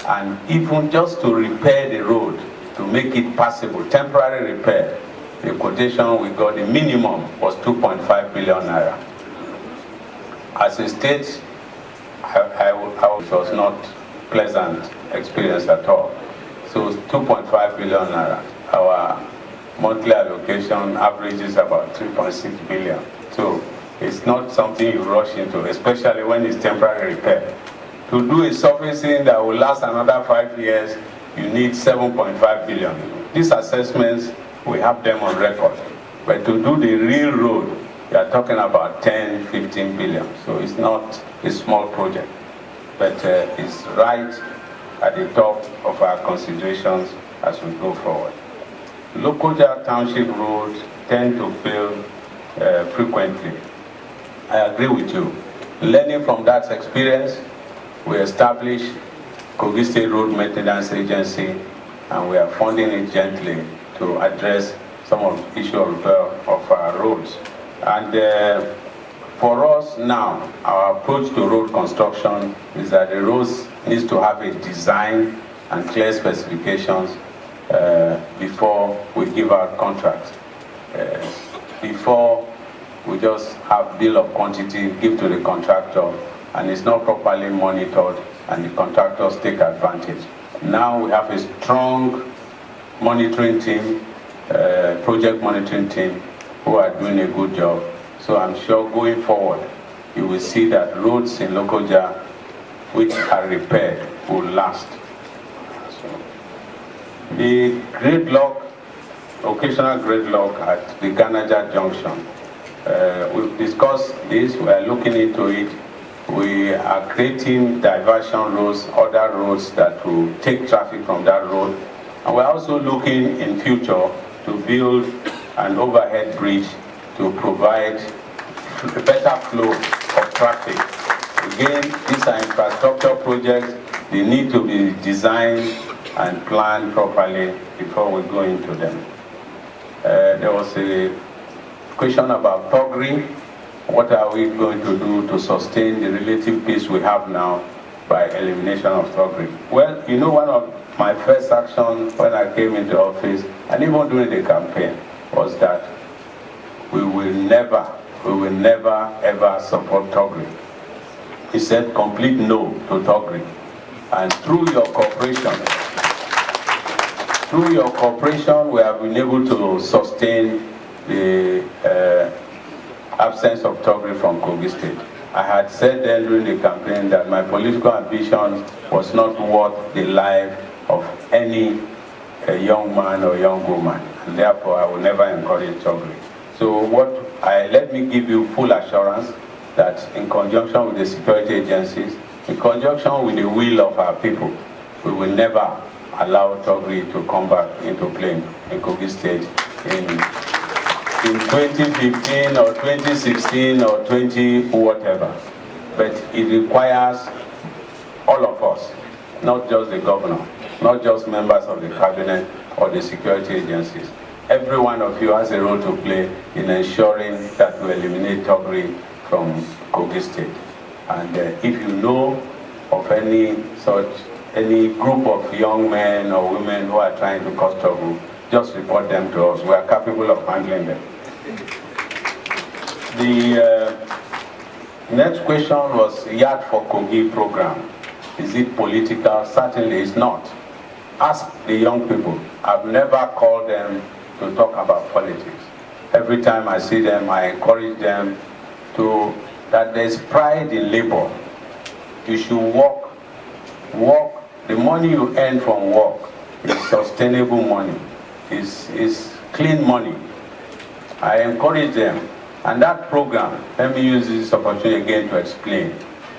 and even just to repair the road, to make it passable, temporary repair. The quotation we got, the minimum was 2.5 billion naira. As a state, it was not pleasant experience at all. So 2.5 billion naira. Our monthly allocation averages about 3.6 billion. So it's not something you rush into, especially when it's temporary repair. To do a surfacing that will last another 5 years, you need 7.5 billion. These assessments, we have them on record. But to do the real road, you are talking about 10, 15 billion. So it's not a small project. But it's right at the top of our considerations as we go forward. Lokoja Township roads tend to fail frequently. I agree with you. Learning from that experience, we established Kogi State Road Maintenance Agency, and we are funding it gently to address some of the issues of our roads. And for us now, our approach to road construction is that the roads needs to have a design and clear specifications before we give out contracts. Before we just have bill of quantity, give to the contractor, and it's not properly monitored, and the contractors take advantage. Now we have a strong monitoring team, project monitoring team, who are doing a good job. So I'm sure going forward, you will see that roads in Lokoja, which are repaired, will last. So, the gridlock, occasional gridlock at the Ganaja Junction, we've discussed this, we are looking into it. We are creating diversion roads, other roads that will take traffic from that road. And we're also looking in future to build an overhead bridge to provide a better flow of traffic. Again, these are infrastructure projects. They need to be designed and planned properly before we go into them. There was a question about Togri. What are we going to do to sustain the relative peace we have now by elimination of Togri? Well, you know, one of my first actions when I came into office, and even during the campaign, was that we will never ever support Togri. He said complete no to Togri. And through your cooperation, we have been able to sustain the absence of Togri from Kogi State. I had said then during the campaign that my political ambition was not worth the life of any young man or young woman. and therefore I will never encourage thuggery. So let me give you full assurance that in conjunction with the security agencies, in conjunction with the will of our people, we will never allow thuggery to come back into play in Kogi State in 2015 or 2016 or 20 whatever. But it requires all of us, not just the governor, not just members of the cabinet or the security agencies. Every one of you has a role to play in ensuring that we eliminate thuggery from Kogi State. And if you know of any group of young men or women who are trying to cause trouble, just report them to us. We are capable of handling them. The next question was Yard for Kogi program. Is it political? Certainly it's not. Ask the young people. I've never called them to talk about politics. Every time I see them, I encourage them that there's pride in labor. You should work. The money you earn from work is sustainable money. Is clean money. I encourage them. And that program, let me use this opportunity again to explain,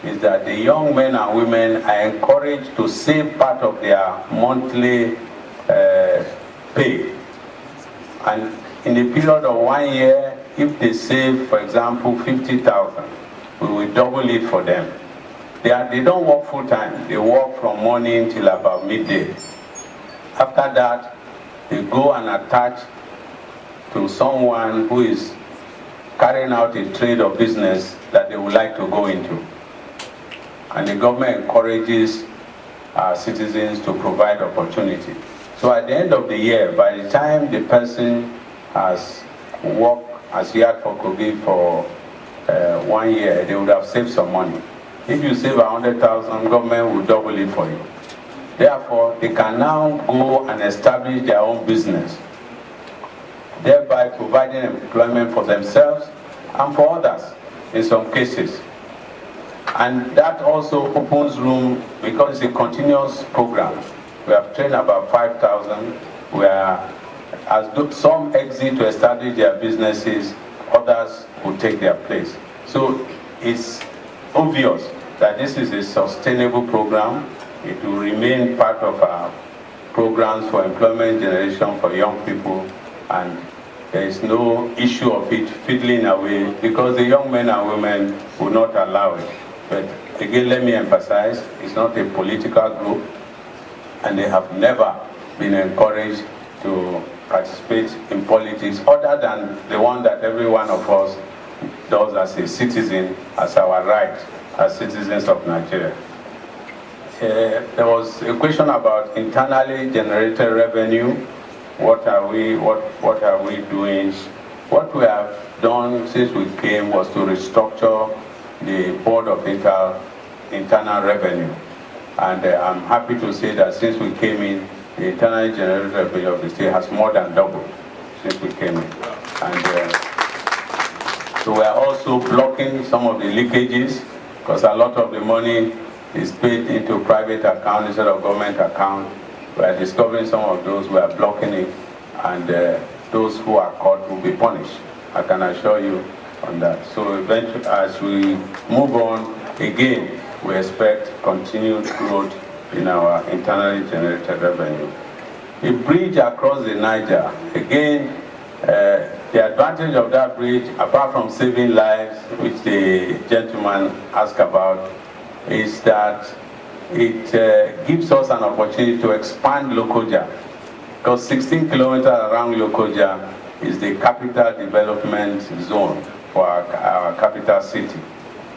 is that the young men and women are encouraged to save part of their monthly pay. And in a period of 1 year, if they save, for example, 50,000, we will double it for them. They don't work full time. They work from morning till about midday. After that, they go and attach to someone who is carrying out a trade or business that they would like to go into. And the government encourages our citizens to provide opportunity. So at the end of the year, by the time the person has worked as Yard for Kogi for 1 year, they would have saved some money. If you save 100,000, government will double it for you. Therefore, they can now go and establish their own business, thereby providing employment for themselves and for others in some cases. And that also opens room, because it's a continuous program. We have trained about 5,000, where as some exit to establish their businesses, others will take their place. So it's obvious that this is a sustainable program. It will remain part of our programs for employment generation for young people, and there is no issue of it fiddling away, because the young men and women will not allow it. But again, let me emphasize, it's not a political group, and they have never been encouraged to participate in politics other than the one that every one of us does as a citizen, as our right as citizens of Nigeria. There was a question about internally generated revenue. What are we doing? What we have done since we came was to restructure the Board of Internal Revenue. And I'm happy to say that since we came in, the internally generated revenue of the state has more than doubled since we came in. And so we are also blocking some of the leakages, because a lot of the money is paid into private account instead of government account. We are discovering some of those, we are blocking it, and those who are caught will be punished. I can assure you on that. So eventually, as we move on, again, we expect continued growth in our internally generated revenue. A bridge across the Niger, again, the advantage of that bridge, apart from saving lives, which the gentleman asked about, is that it gives us an opportunity to expand Lokoja, because 16 kilometers around Lokoja is the capital development zone for our capital city.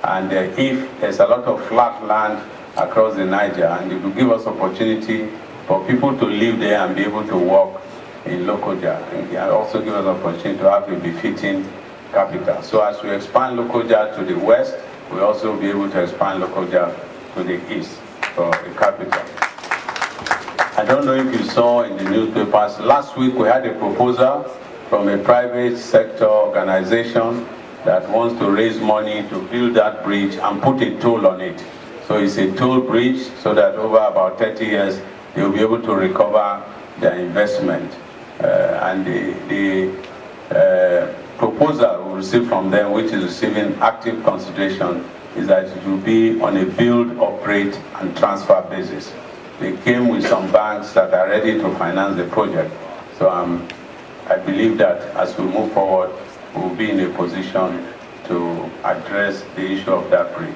And if there's a lot of flat land across the Niger, and it will give us opportunity for people to live there and be able to work in Lokoja, and it also give us an opportunity to have a befitting capital. So as we expand Lokoja to the west, we'll also be able to expand Lokoja to the east for the capital. I don't know if you saw in the newspapers, last week we had a proposal from a private sector organization that wants to raise money to build that bridge and put a toll on it. So it's a toll bridge, so that over about 30 years, they'll be able to recover their investment. and the proposal we received from them, which is receiving active consideration, is that it will be on a build, operate, and transfer basis. They came with some banks that are ready to finance the project. So I believe that as we move forward, we will be in a position to address the issue of that bridge.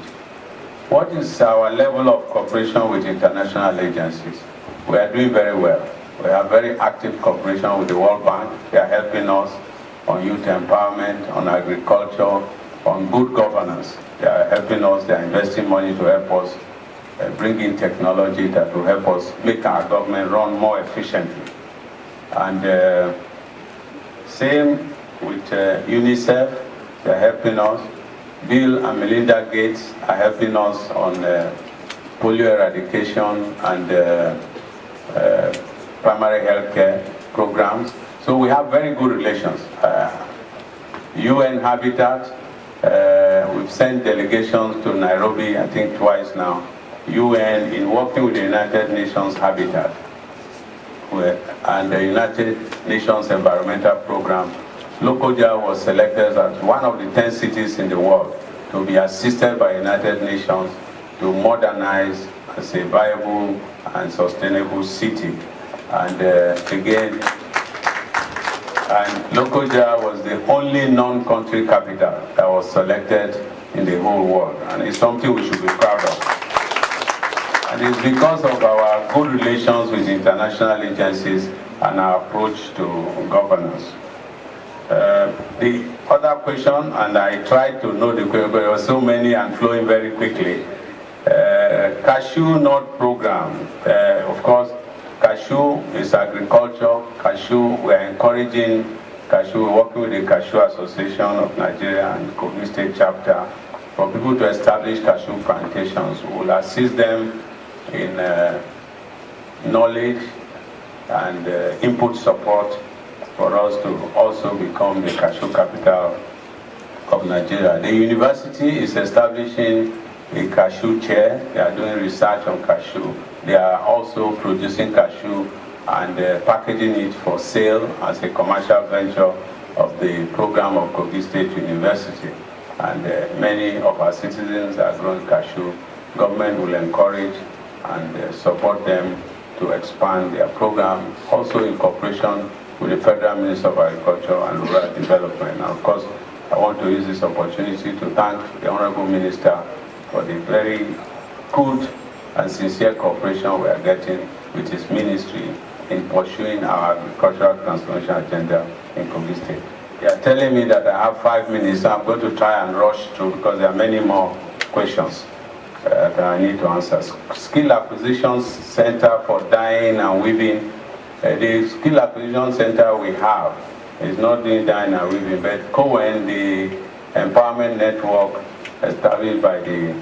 What is our level of cooperation with international agencies? We are doing very well. We have very active cooperation with the World Bank. They are helping us on youth empowerment, on agriculture, on good governance. They are helping us, they are investing money to help us bring in technology that will help us make our government run more efficiently. And same with UNICEF, they are helping us. Bill and Melinda Gates are helping us on polio eradication and primary health care programs. So we have very good relations. UN Habitat, we've sent delegations to Nairobi, I think twice now. UN in working with the United Nations Habitat and the United Nations Environmental Program. Lokoja was selected as one of the 10 cities in the world to be assisted by United Nations to modernize as a viable and sustainable city. And again, Lokoja was the only non-country capital that was selected in the whole world. And it's something we should be proud of. And it's because of our good relations with international agencies and our approach to governance. The other question, and I tried to know the question, but there were so many and flowing very quickly. Cashew nut program. Of course, cashew is agriculture. Cashew, we are encouraging cashew, we're working with the Cashew Association of Nigeria and Kogi State chapter for people to establish cashew plantations. We will assist them in knowledge and input support for us to also become the cashew capital of Nigeria. The university is establishing a cashew chair. They are doing research on cashew. They are also producing cashew and packaging it for sale as a commercial venture of the program of Kogi State University. And many of our citizens are growing cashew. Government will encourage and support them to expand their program, also in cooperation with the Federal Minister of Agriculture and Rural Development. And of course, I want to use this opportunity to thank the Honorable Minister for the very good and sincere cooperation we are getting with his ministry in pursuing our agricultural transformation agenda in Kogi State. They are telling me that I have 5 minutes, so I'm going to try and rush through because there are many more questions that I need to answer. Skill Acquisition Center for Dyeing and Weaving. The Skill Acquisition Center we have is not doing dyeing and weaving, but Cohen, the empowerment network established by the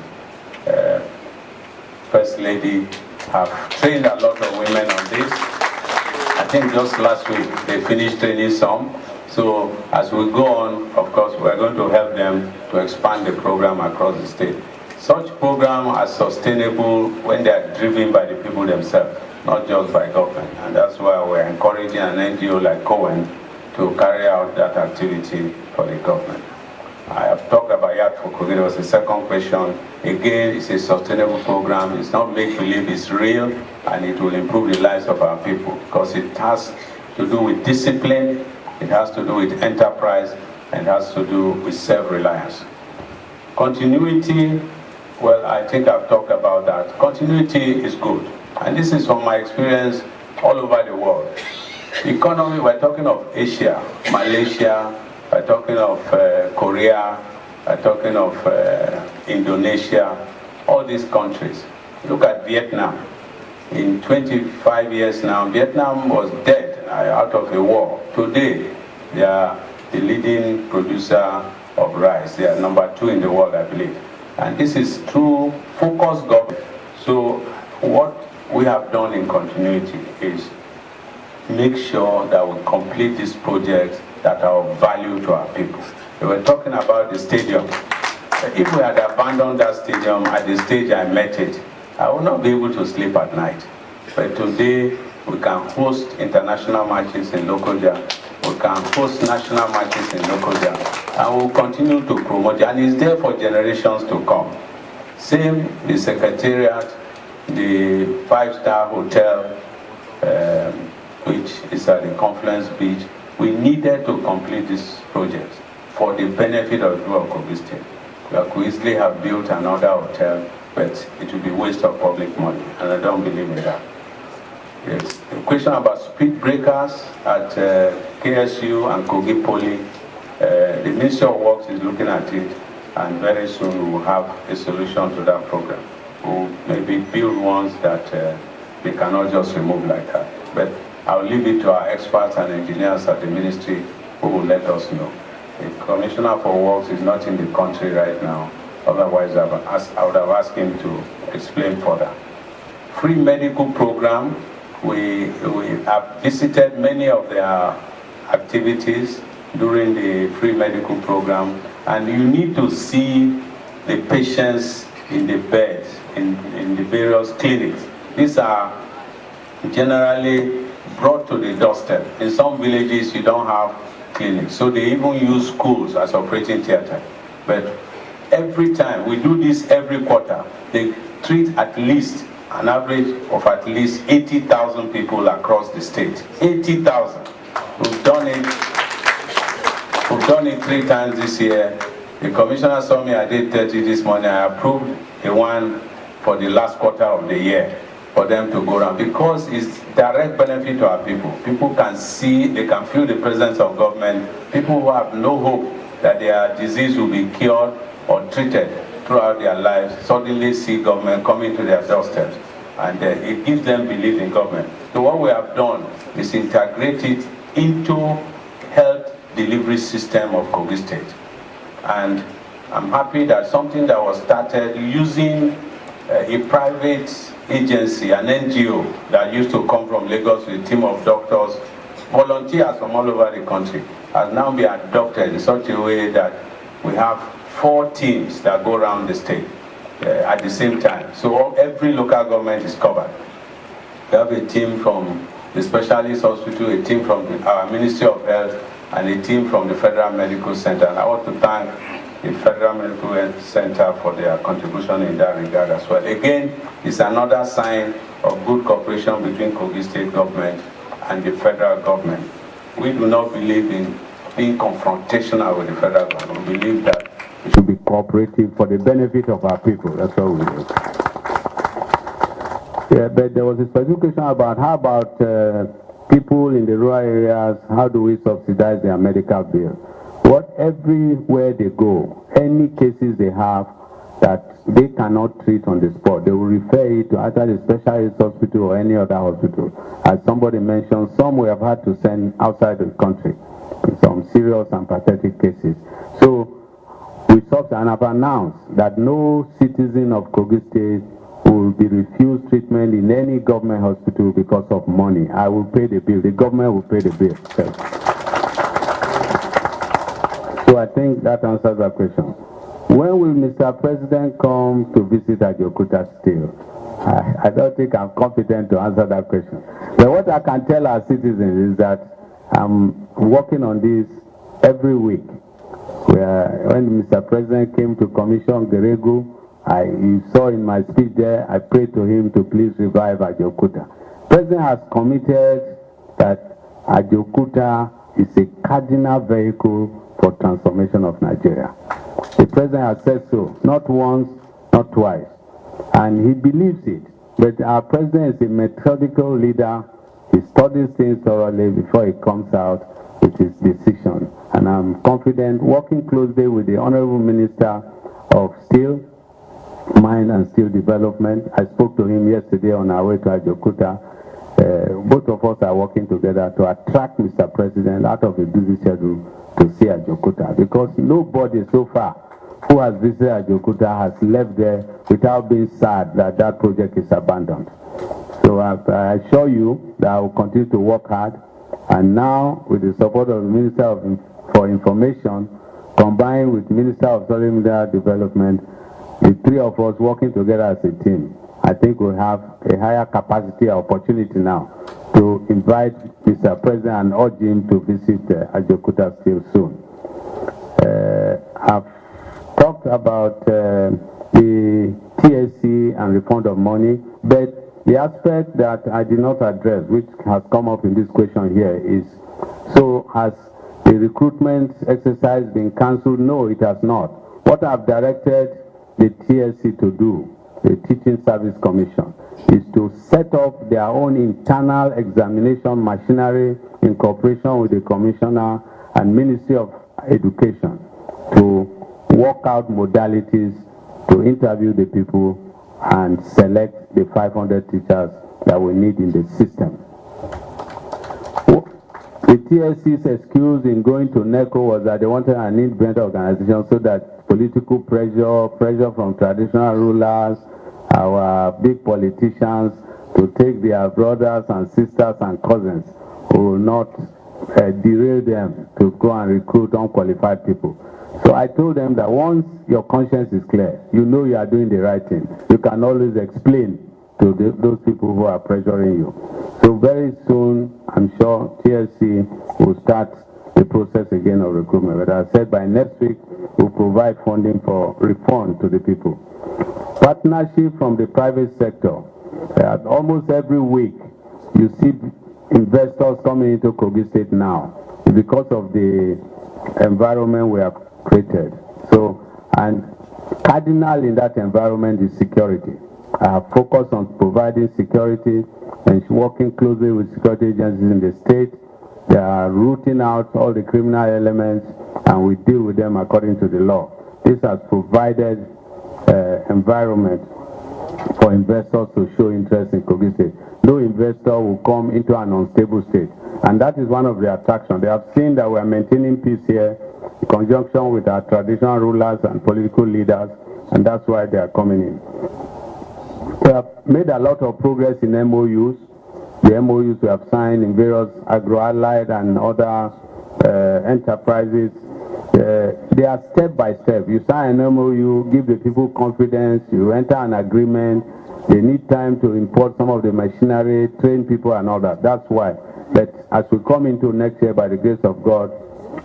First Lady, have trained a lot of women on this. I think just last week they finished training some. So as we go on, of course, we're going to help them to expand the program across the state. Such programs are sustainable when they are driven by the people themselves, not just by government. And that's why we're encouraging an NGO like Cohen to carry out that activity for the government. I have talked about Yard for Kogi. There was a second question. Again, it's a sustainable program. It's not make-believe, it's real, and it will improve the lives of our people because it has to do with discipline, it has to do with enterprise, and it has to do with self-reliance. Continuity, well, I think I've talked about that. Continuity is good. And this is from my experience all over the world. Economy, we're talking of Asia, Malaysia, we're talking of Korea, we're talking of Indonesia, all these countries. Look at Vietnam. In 25 years now, Vietnam was dead out of a war. Today, they are the leading producer of rice. They are number 2 in the world, I believe. And this is through focused government. So what we have done in continuity is make sure that we complete these projects that are of value to our people. We were talking about the stadium. If we had abandoned that stadium at the stage I met it, I would not be able to sleep at night. But today, We can host international matches in Lokoja. We can host national matches in Lokoja. And we'll continue to promote it. And it's there for generations to come. Same, the Secretariat, the 5-star hotel, which is at the Confluence Beach. We needed to complete this project for the benefit of the people of Kogi State. We could easily have built another hotel, but it would be waste of public money, and I don't believe in that. Yes. The question about speed breakers at KSU and Kogi Poly, the Ministry of Works is looking at it, and very soon we will have a solution to that problem. We'll maybe build ones that they cannot just remove like that. But I'll leave it to our experts and engineers at the ministry who will let us know. The Commissioner for Works is not in the country right now. Otherwise, I would have asked him to explain further. Free medical program, we have visited many of their activities during the free medical program, and you need to see the patients in the beds, in the various clinics. These are generally brought to the doorstep. In some villages, you don't have clinics, so they even use schools as operating theater. But every time, we do this every quarter, they treat at least an average of at least 80,000 people across the state. 80,000. We've done it 3 times this year. The commissioner saw me at 8:30 this morning. I approved the one for the last quarter of the year for them to go around, because it's direct benefit to our people. People can see, they can feel the presence of government. People who have no hope that their disease will be cured or treated throughout their lives suddenly see government coming to their doorsteps, and it gives them belief in government. So what we have done is integrate it into health delivery system of Kogi State. And I'm happy that something that was started using a private agency, an NGO that used to come from Lagos with a team of doctors, volunteers from all over the country, has now been adopted in such a way that we have 4 teams that go around the state at the same time. So every local government is covered. We have a team from the specialist hospital, a team from our Ministry of Health, and a team from the Federal Medical Center. And I want to thank the Federal Medical Center for their contribution in that regard as well. Again, it's another sign of good cooperation between Kogi State government and the federal government. We do not believe in being confrontational with the federal government. We believe that it should be cooperative for the benefit of our people. That's what we do. Yeah, but there was a specific question about how about people in the rural areas, how do we subsidize their medical bill? What everywhere they go, any cases they have that they cannot treat on the spot, they will refer it to either the specialist hospital or any other hospital. As somebody mentioned, some we have had to send outside the country in some serious and pathetic cases. So we sought and have announced that no citizen of Kogi State will be refused treatment in any government hospital because of money. I will pay the bill. The government will pay the bill. So I think that answers that question. When will Mr. President come to visit Ajokuta still? I don't think I'm competent to answer that question. But what I can tell our citizens is that I'm working on this every week. When Mr. President came to commission Geregu, you saw in my speech there, I prayed to him to please revive Ajokuta. President has committed that Ajokuta is a cardinal vehicle for transformation of Nigeria. The President has said so, not once, not twice. And he believes it. But our President is a methodical leader. He studies things thoroughly before he comes out with his decision. And I'm confident, working closely with the Honorable Minister of Steel, Mine and Steel Development. I spoke to him yesterday on our way to Ajokuta. Both of us are working together to attract Mr. President out of the busy schedule to see Ajokuta, because nobody so far who has visited Ajokuta has left there without being sad that that project is abandoned. So I assure you that I will continue to work hard, and now with the support of the Minister for Information, combined with Minister of Solid Media Development, the 3 of us working together as a team, I think we'll have a higher capacity opportunity now to invite Mr. President and urge him to visit Ajaokuta still soon. I've talked about the TSC and refund of money, but the aspect that I did not address, which has come up in this question here, is so has the recruitment exercise been cancelled? No, it has not. What I've directed the TSC to do, the Teaching Service Commission, is to set up their own internal examination machinery in cooperation with the Commissioner and Ministry of Education to work out modalities to interview the people and select the 500 teachers that we need in the system. The TSC's excuse in going to NECO was that they wanted an independent organization so that political pressure from traditional rulers, our big politicians, to take their brothers and sisters and cousins who will not derail them to go and recruit unqualified people. So I told them that once your conscience is clear, you know you are doing the right thing, you can always explain to those people who are pressuring you. So very soon, I'm sure TSC will start the process again of recruitment. But I said by next week, we'll provide funding for refund to the people. Partnership from the private sector. Almost every week, you see investors coming into Kogi State now because of the environment we have created. So, and cardinal in that environment is security. I have focused on providing security and working closely with security agencies in the state. They are rooting out all the criminal elements, and we deal with them according to the law. This has provided environment for investors to show interest in Kogi State. No investor will come into an unstable state, and that is one of the attractions. They have seen that we are maintaining peace here in conjunction with our traditional rulers and political leaders, and that's why they are coming in. We have made a lot of progress in MOUs. The MOUs we have signed in various agro-allied and other enterprises. They are step by step. You sign an MOU, give the people confidence, you enter an agreement, they need time to import some of the machinery, train people and all that. That's why. But as we come into next year, by the grace of God,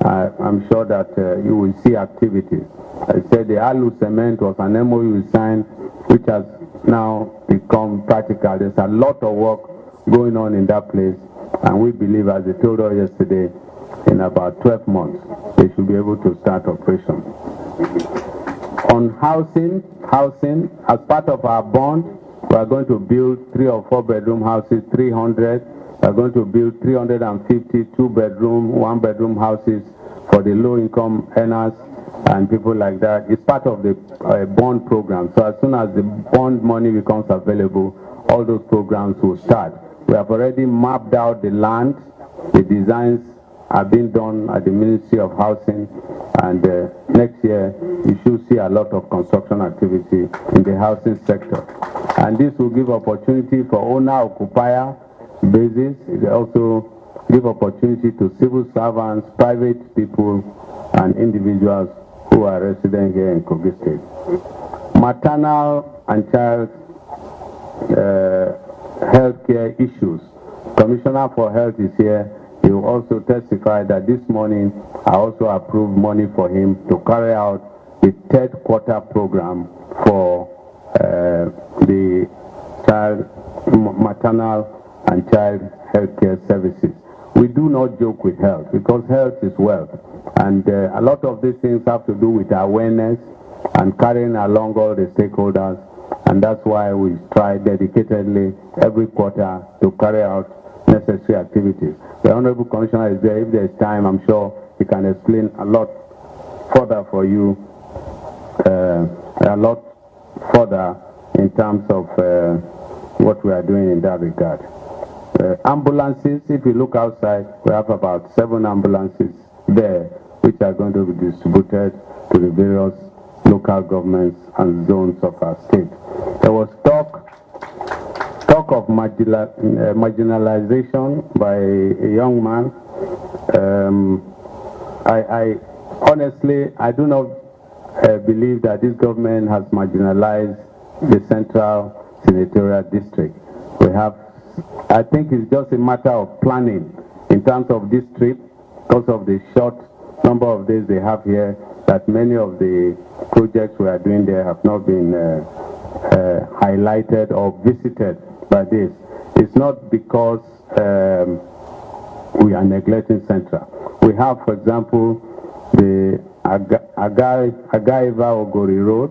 I'm sure that you will see activities. I said the Alu Cement was an MOU we signed, which has now become practical. There's a lot of work going on in that place, and we believe, as they told us yesterday, in about 12 months, they should be able to start operation. On housing, as part of our bond, we are going to build 3 or 4 bedroom houses, 300. We are going to build 350 2-bedroom, 1-bedroom houses for the low-income earners and people like that. It's part of the bond program. So as soon as the bond money becomes available, all those programs will start. We have already mapped out the land. The designs are being done at the Ministry of Housing, and next year you should see a lot of construction activity in the housing sector. And this will give opportunity for owner-occupier basis. It will also give opportunity to civil servants, private people, and individuals who are resident here in Kogi State. Maternal and child healthcare issues. Commissioner for Health is here. He will also testify that this morning I also approved money for him to carry out the 3rd quarter program for the child, maternal and child healthcare services. We do not joke with health, because health is wealth, and a lot of these things have to do with awareness and carrying along all the stakeholders, and that's why we try dedicatedly every quarter to carry out necessary activities. The Honorable Commissioner is there. If there is time, I'm sure he can explain a lot further for you, a lot further in terms of what we are doing in that regard. Ambulances, if you look outside, we have about 7 ambulances there, which are going to be distributed to the various local governments and zones of our state. There was talk of marginalization by a young man. I honestly, I do not believe that this government has marginalized the Central Senatorial District. We have I think it's just a matter of planning in terms of this trip, because of the short number of days they have here, that many of the projects we are doing there have not been highlighted or visited by this. It's not because we are neglecting Central. We have, for example, the Agaiva Ogori Road,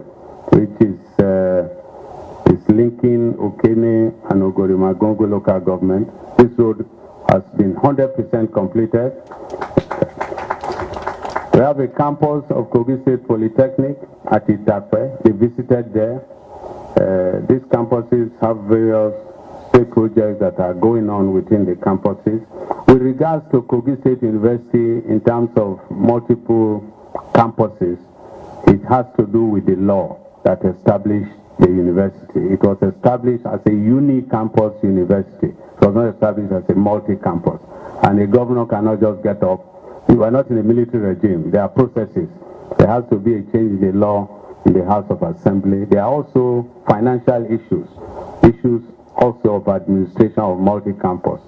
which is linking Okene and Ogori Magongo local government. This road has been 100% completed. We have a campus of Kogi State Polytechnic at Itakwe. They visited there. These campuses have various state projects that are going on within the campuses. With regards to Kogi State University, in terms of multiple campuses, it has to do with the law that established the university. It was established as a uni-campus university. It was not established as a multi-campus. And the governor cannot just get up. We are not in a military regime. There are processes. There has to be a change in the law in the House of Assembly. There are also financial issues also of administration of multi-campus.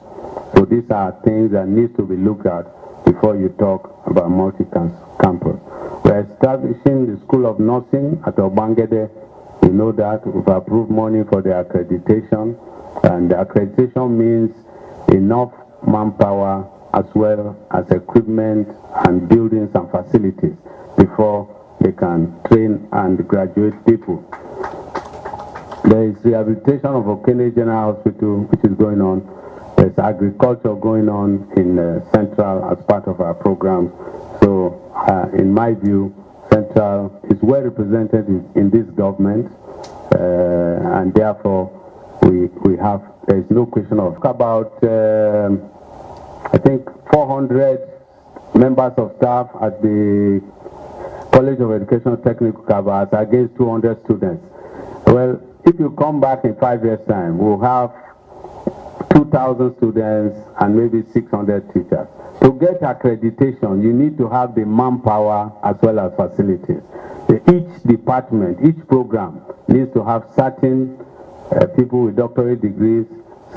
So these are things that need to be looked at before you talk about multi-campus. We are establishing the School of Nursing at Obangede. You know that we've approved money for the accreditation, and the accreditation means enough manpower as well as equipment and buildings and facilities before they can train and graduate people. There is rehabilitation of Okene General Hospital, which is going on. There's agriculture going on in Central as part of our program. So, in my view, Central is well represented in this government, and therefore there is no question of about I think 400 members of staff at the College of Education Technical Kabas against 200 students. Well, if you come back in 5 years' time, we'll have 2,000 students and maybe 600 teachers. To get accreditation, you need to have the manpower as well as facilities. Each department, each program needs to have certain people with doctorate degrees,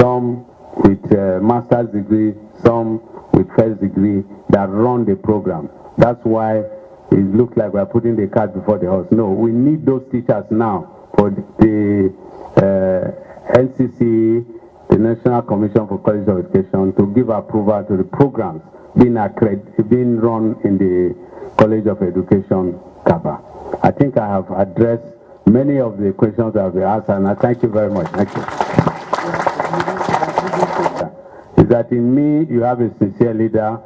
some with master's degree, some with first degree that run the program. That's why it looks like we're putting the cart before the horse. No, we need those teachers now for the NCC, the National Commission for College of Education, to give approval to the programs being run in the College of Education, Kaba. I think I have addressed many of the questions that have been asked, and I thank you very much. Thank you. Is that in me you have a sincere leader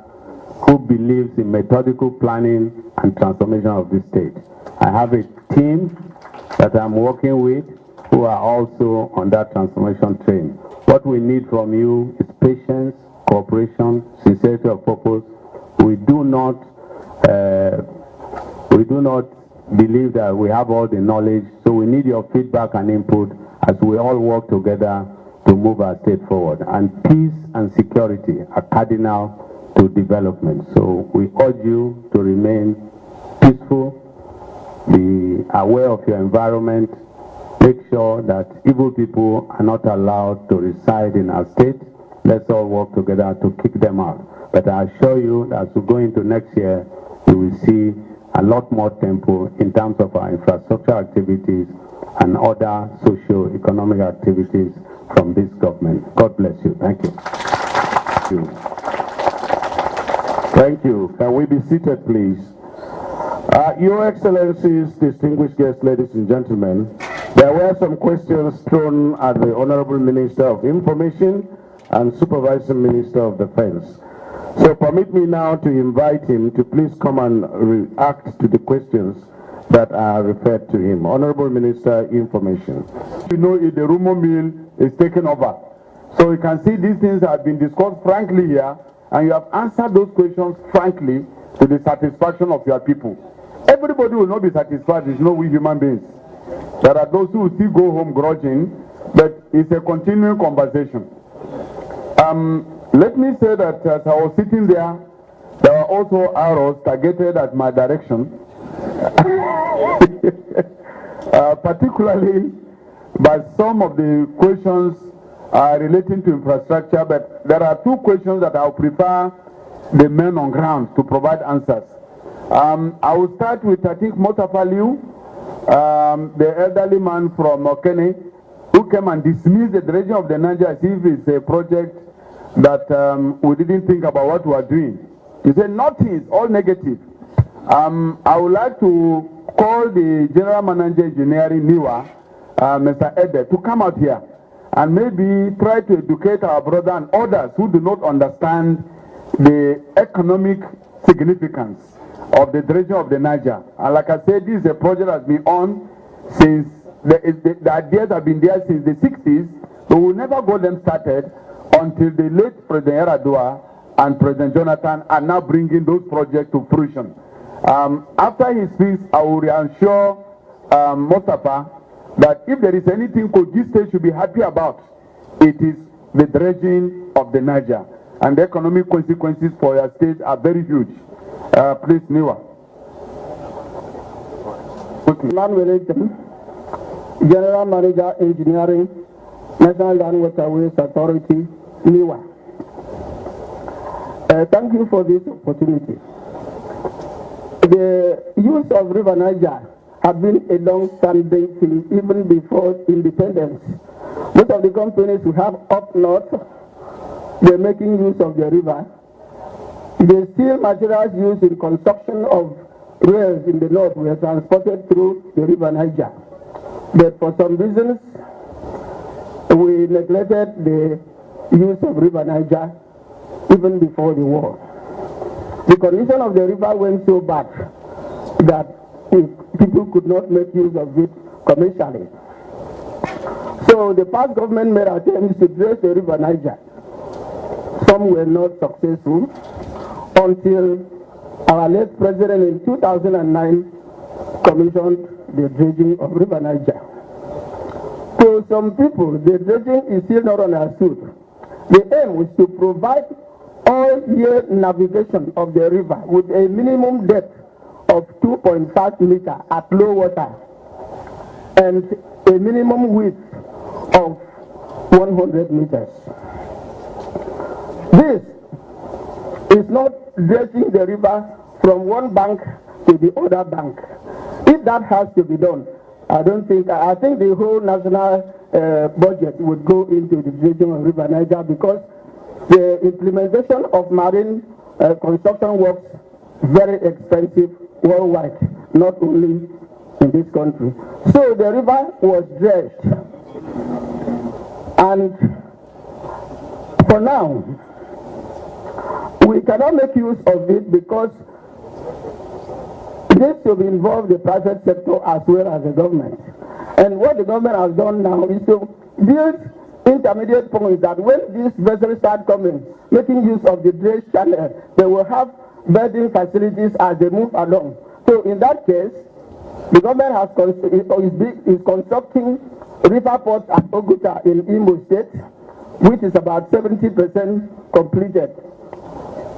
who believes in methodical planning and transformation of this state. I have a team that I'm working with who are also on that transformation train. What we need from you is patience, cooperation, sincerity of purpose. We do not believe that we have all the knowledge, so we need your feedback and input as we all work together to move our state forward. And peace and security are cardinal to development. So we urge you to remain peaceful, be aware of your environment, make sure that evil people are not allowed to reside in our state. Let's all work together to kick them out. But I assure you that as we go into next year, you will see a lot more tempo in terms of our infrastructure activities and other socio-economic activities from this government. God bless you. Thank you. Thank you. Thank you. Can we be seated, please? Your Excellencies, distinguished guests, ladies and gentlemen, there were some questions thrown at the Honorable Minister of Information and Supervising Minister of Defense. So permit me now to invite him to please come and react to the questions that are referred to him. Honorable Minister, Information. You know, the rumor mill is taken over. So you can see these things have been discussed frankly here, and you have answered those questions frankly to the satisfaction of your people. Everybody will not be satisfied. There's no we human beings. There are those who will still go home grudging, but it's a continuing conversation. Let me say that as I was sitting there, there were also arrows targeted at my direction, particularly by some of the questions relating to infrastructure, but there are two questions that I would prefer the men on ground to provide answers. I will start with, I think, Motafaliu, the elderly man from Okene, who came and dismissed the dredging of the Niger as if it's a project that we didn't think about what we are doing. He said nothing, it's all negative. I would like to call the General Manager Engineering NIWA, Mr. Ede, to come out here and maybe try to educate our brother and others who do not understand the economic significance of the dredging of the Niger. And like I said, this is a project that's been on since, the ideas have been there since the 60s, but we never got them started until the late President Yaradua and President Jonathan are now bringing those projects to fruition. After he speaks, I will reassure Mustafa that if there is anything Kogi State should be happy about, it is the dredging of the Niger. And the economic consequences for your state are very huge. Please, Niwa. General Manager Engineering, National Land Waterways Authority, NIWA. Thank you for this opportunity. The use of River Niger have been a long-standing thing even before independence. Most of the companies we have up north, they're making use of the river. The steel materials used in construction of rails in the north were transported through the River Niger. But for some reasons, we neglected the use of River Niger even before the war. The condition of the river went so bad that people could not make use of it commercially. So the past government made attempts to dredge the River Niger. Some were not successful until our late president in 2009 commissioned the dredging of River Niger. To some people, the dredging is still not understood. The aim was to provide all-year navigation of the river with a minimum depth of 2.5 meters at low water and a minimum width of 100 meters. This is not dredging the river from one bank to the other bank. If that has to be done, I think the whole national budget would go into the dredging of River Niger, because the implementation of marine construction works very expensive worldwide, not only in this country. So the river was dredged, and for now we cannot make use of it because this should involve the private sector as well as the government. And what the government has done now is to build intermediate points that when these vessels start coming, making use of the dredge channel, they will have berthing facilities as they move along. So in that case, the government is constructing river ports at Oguta in Imo State, which is about 70% completed.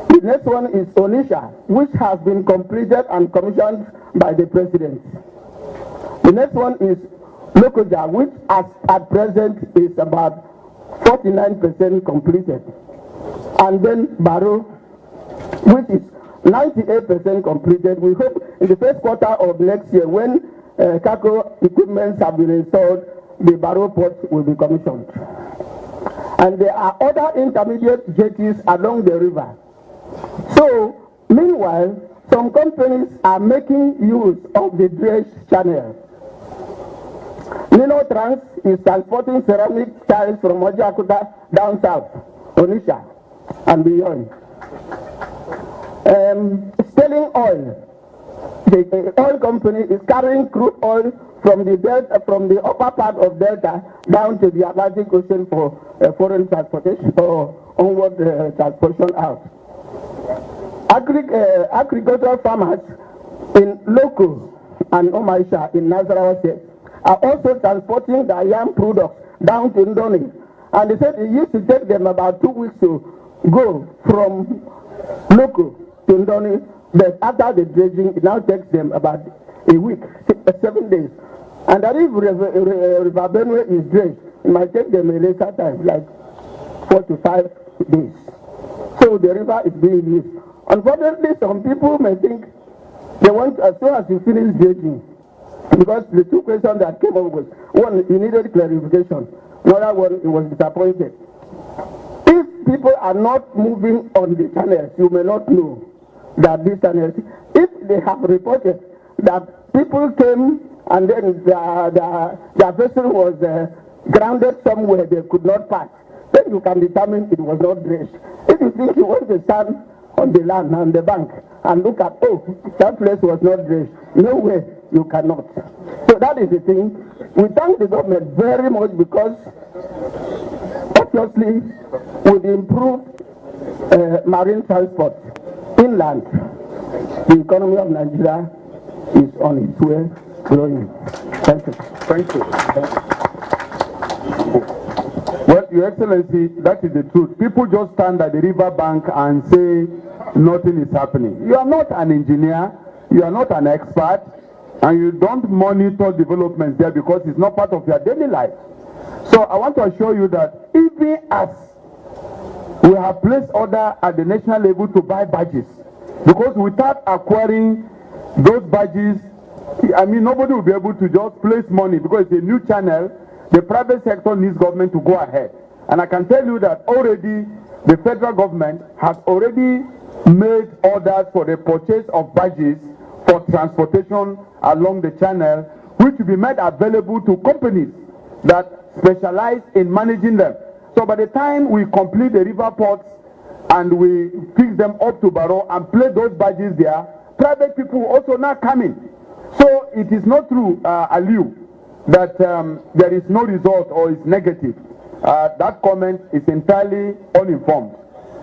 The next one is Onisha, which has been completed and commissioned by the president. The next one is Lokoja, which at present is about 49% completed. And then Baro, which is 98% completed. We hope in the first quarter of next year, when cargo equipment have been installed, the Baro port will be commissioned. And there are other intermediate jetties along the river. So, meanwhile, some companies are making use of the dredge channel. Nino Trans is transporting ceramic tiles from Ojakuta down south, Onisha, and beyond. Selling oil. The oil company is carrying crude oil from the Delta, from the upper part of Delta down to the Atlantic Ocean for foreign transportation or onward transportation out. Agricultural farmers in Loko and Omaisha in Nasarawa State are also transporting the yam products down to Ndoni. And they said it used to take them about 2 weeks to go from Loko to Ndoni, but after the dredging, it now takes them about a week, 7 days. And that if River Benue is dredged, it might take them a later time, like 4 to 5 days. So the river is being used. Unfortunately, some people may think they want, as soon as you finish dredging, because the two questions that came up was, one, you needed clarification. Another one, it was disappointed. If people are not moving on the channels, you may not know that these channels, if they have reported that people came and then their vessel was grounded somewhere they could not pass, then you can determine it was not dredged. If you think you want to stand on the land, on the bank, and look at, oh, that place was not dredged, no way, you cannot. So that is the thing. We thank the government very much because, obviously, with improved marine transport inland, the economy of Nigeria is on its way growing. Thank you. Thank you. Well, Your Excellency, that is the truth. People just stand at the river bank and say nothing is happening. You are not an engineer, you are not an expert, and you don't monitor developments there because it's not part of your daily life. So I want to assure you that even as we have placed order at the national level to buy badges, because without acquiring those badges, I mean, nobody will be able to just place money because it's a new channel. The private sector needs government to go ahead. And I can tell you that already the federal government has already made orders for the purchase of badges for transportation along the channel, which will be made available to companies that specialize in managing them. So by the time we complete the river ports and we fix them up to Barrow and place those badges there, private people will also now come in. So it is not true, Aliu, that there is no result or it's negative. That comment is entirely uninformed.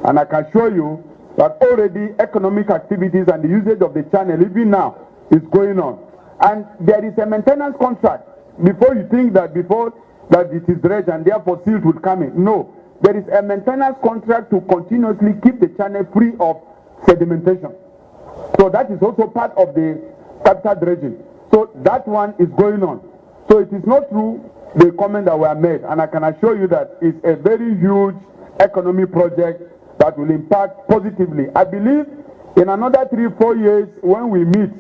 And I can assure you that already economic activities and the usage of the channel, even now, is going on. And there is a maintenance contract. Before you think that it is dredged and therefore silt would come in. No, there is a maintenance contract to continuously keep the channel free of sedimentation. So that is also part of the capital dredging. So that one is going on. So it is not true the comment that were made, and I can assure you that it's a very huge economic project that will impact positively. I believe in another 3-4 years when we meet,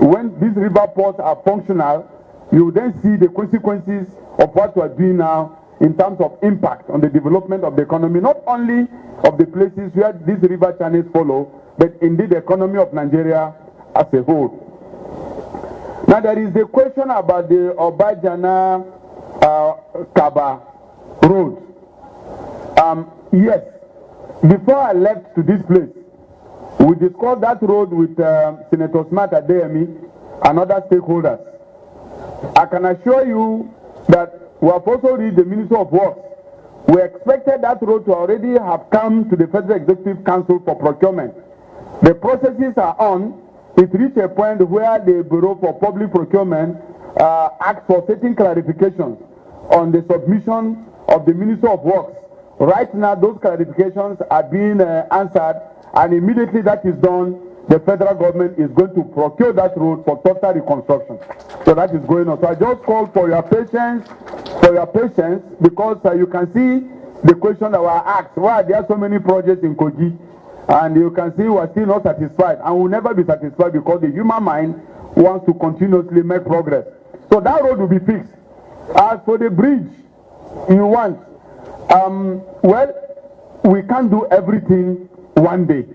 when these river ports are functional, you will then see the consequences of what we are doing now in terms of impact on the development of the economy, not only of the places where these river channels follow, but indeed the economy of Nigeria as a whole. Now there is the question about the Obajana Kaba road. Yes, before I left to this place, we discussed that road with Senator Smart Adeyemi and other stakeholders. I can assure you that we have also read the Ministry of Works. We expected that road to already have come to the Federal Executive Council for procurement. The processes are on. It reached a point where the Bureau for Public Procurement asked for certain clarifications on the submission of the Ministry of Works. Right now, those clarifications are being answered, and immediately that is done, the federal government is going to procure that road for total reconstruction. So that is going on. So I just call for your patience, because you can see the question that were asked. Why are there so many projects in Kogi? And you can see we are still not satisfied, and will never be satisfied because the human mind wants to continuously make progress. So that road will be fixed. As for the bridge you want, well, we can't do everything one day.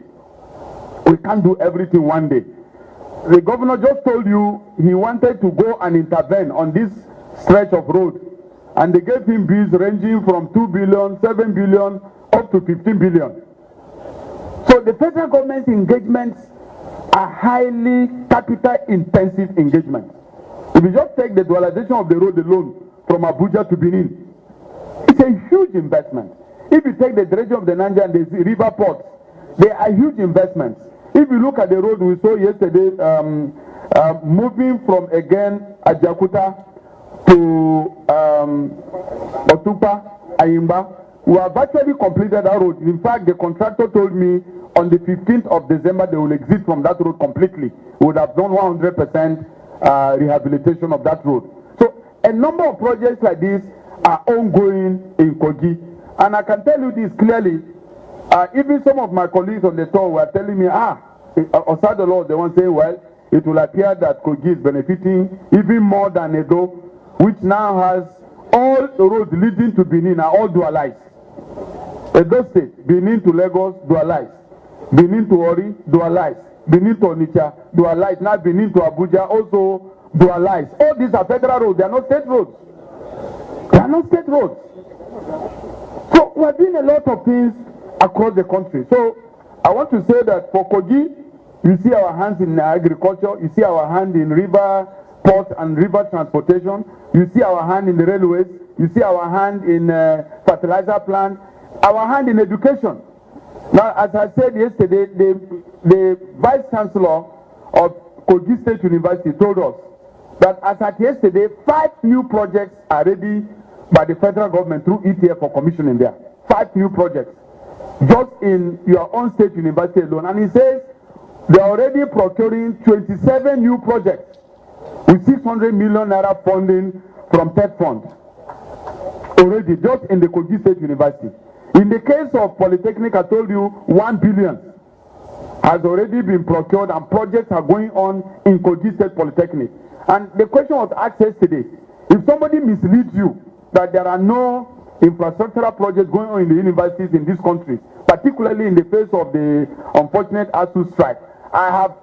We can't do everything one day. The governor just told you he wanted to go and intervene on this stretch of road, and they gave him bills ranging from 2 billion, 7 billion, up to 15 billion. So the federal government's engagements are highly capital intensive engagements. If you just take the dualization of the road alone from Abuja to Benin, it's a huge investment. If you take the dredging of the Niger and the river ports, they are huge investments. If you look at the road we saw yesterday, moving from again Ajakuta to Otupa, Ayimba, we have actually completed that road. In fact, the contractor told me on the 15th of December they will exit from that road completely. We would have done 100% rehabilitation of that road. So a number of projects like this are ongoing in Kogi. And I can tell you this clearly. Even some of my colleagues on the tour were telling me, Osadolo, the one saying, well, it will appear that Kogi is benefiting even more than Edo, which now has all the roads leading to Benin are all dualized. Edo State, Benin to Lagos, dualized. Benin to Ori, dualized. Benin to Onitsha, dualized. Now Benin to Abuja, also dualized. All these are federal roads, they are not state roads. They are not state roads. So we are doing a lot of things across the country. So I want to say that for Kogi, you see our hands in agriculture, you see our hand in river, port and river transportation, you see our hand in the railways, you see our hand in fertilizer plant, our hand in education. Now, as I said yesterday, the Vice Chancellor of Kogi State University told us that as at yesterday, 5 new projects are ready by the federal government through ETF for commissioning there. 5 new projects, just in your own state university alone. And he says they are already procuring 27 new projects with 600 million naira funding from TED Fund already, just in the Kogi State University. In the case of Polytechnic, I told you 1 billion has already been procured and projects are going on in Kogi State Polytechnic. And the question was asked yesterday, if somebody misleads you that there are no infrastructural projects going on in the universities in this country, particularly in the face of the unfortunate ASU strike, I have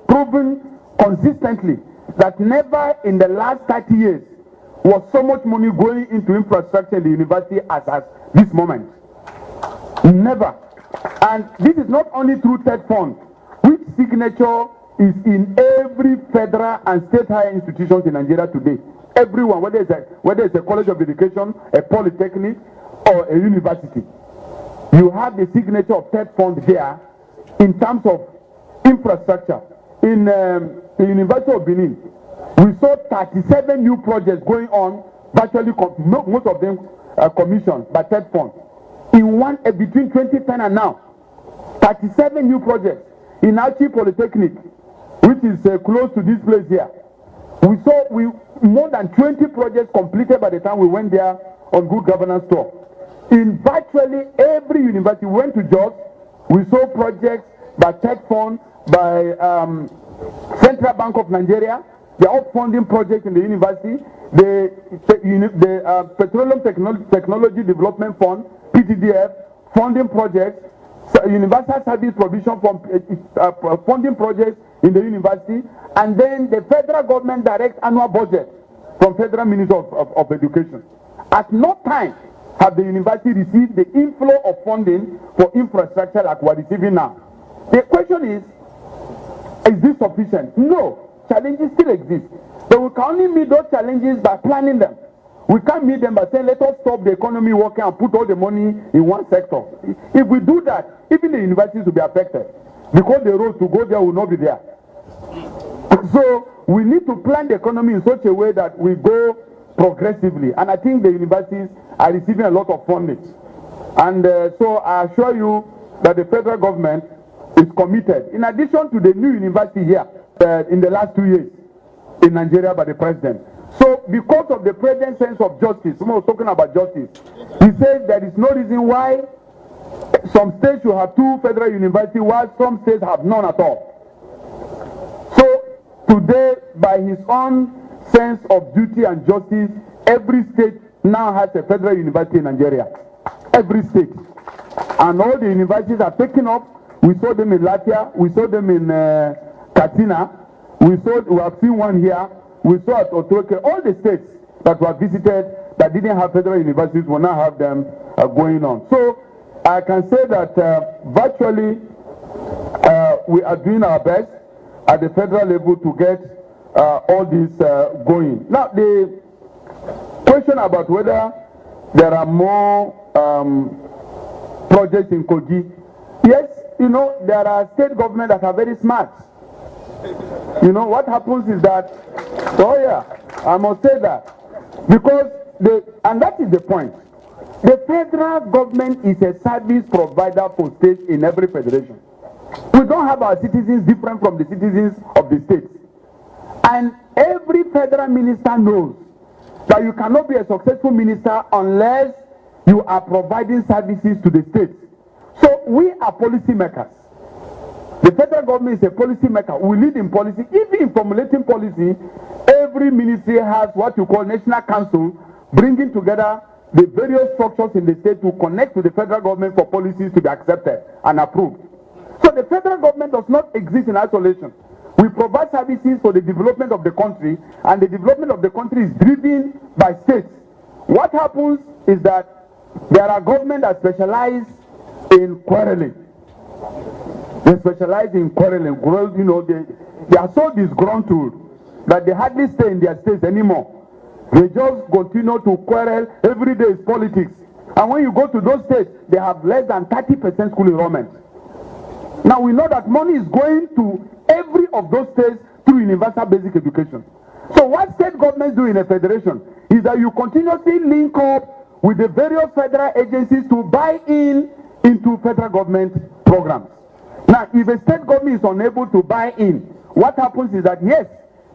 proven consistently that never in the last 30 years was so much money going into infrastructure in the university as at this moment. Never. And this is not only through TED Fund, which signature is in every federal and state higher institutions in Nigeria today. Everyone, whether it's a college of education, a polytechnic, or a university, you have the signature of TED Fund there in terms of infrastructure. In the University of Benin, we saw 37 new projects going on, virtually most of them commissioned by TED Fund. Between 2010 and now, 37 new projects. In Achi Polytechnic, which is close to this place here, we saw more than 20 projects completed by the time we went there on Good Governance Tour. In virtually every university, we went to Jos, we saw projects by TED Fund, by Central Bank of Nigeria. They are all funding projects in the university. The Petroleum Technology Development Fund, PTDF, funding projects. Universal Service Provision from funding projects in the university, and then the federal government direct annual budget from Federal Ministry of Education. At no time have the university received the inflow of funding for infrastructure like we're receiving now. The question is this sufficient? No, challenges still exist. But we can only meet those challenges by planning them. We can't meet them by saying, let us stop the economy working and put all the money in one sector. If we do that, even the universities will be affected, because the roads to go there will not be there. So we need to plan the economy in such a way that we go progressively. And I think the universities are receiving a lot of funding. And so I assure you that the federal government is committed. In addition to the new university here, in the last 2 years in Nigeria by the president. So because of the president's sense of justice, someone was talking about justice, he says there is no reason why some states should have 2 federal universities while some states have none at all. So today, by his own sense of duty and justice, every state now has a federal university in Nigeria. Every state. And all the universities are taken up. We saw them in Latvia, we saw them in Katsina, we have seen one here. We saw at Otroke, all the states that were visited that didn't have federal universities will now have them going on. So I can say that virtually we are doing our best at the federal level to get all this going. Now the question about whether there are more projects in Kogi, yes, you know, there are state governments that are very smart. You know, what happens is that, oh yeah, I must say that, because and that is the point. The federal government is a service provider for states in every federation. We don't have our citizens different from the citizens of the states. And every federal minister knows that you cannot be a successful minister unless you are providing services to the states. So we are policy makers. The federal government is a policy maker. We lead in policy. Even in formulating policy, every ministry has what you call national council, bringing together the various structures in the state to connect to the federal government for policies to be accepted and approved. So the federal government does not exist in isolation. We provide services for the development of the country, and the development of the country is driven by states. What happens is that there are governments that specialize in quarreling. They specialize in quarreling. You know, they are so disgruntled that they hardly stay in their states anymore. They just continue to quarrel. Every day is politics. And when you go to those states, they have less than 30% school enrollment. Now we know that money is going to every of those states through universal basic education. So what state governments do in a federation is that you continuously link up with the various federal agencies to buy into federal government programs. Now, if a state government is unable to buy in, what happens is that, yes,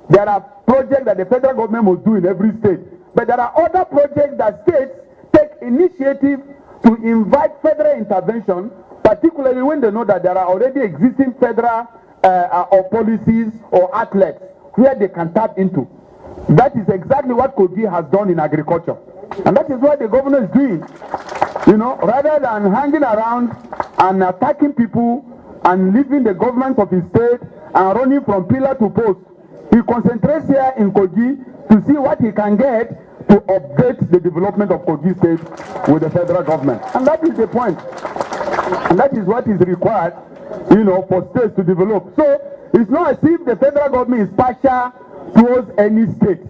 there are projects that the federal government must do in every state, but there are other projects that states take initiative to invite federal intervention, particularly when they know that there are already existing federal or policies or outlets where they can tap into. That is exactly what Kogi has done in agriculture. And that is what the governor is doing. You know, rather than hanging around and attacking people and leaving the government of his state and running from pillar to post, he concentrates here in Kogi to see what he can get to update the development of Kogi state with the federal government. And that is the point. And that is what is required, you know, for states to develop. So it's not as if the federal government is partial towards any state.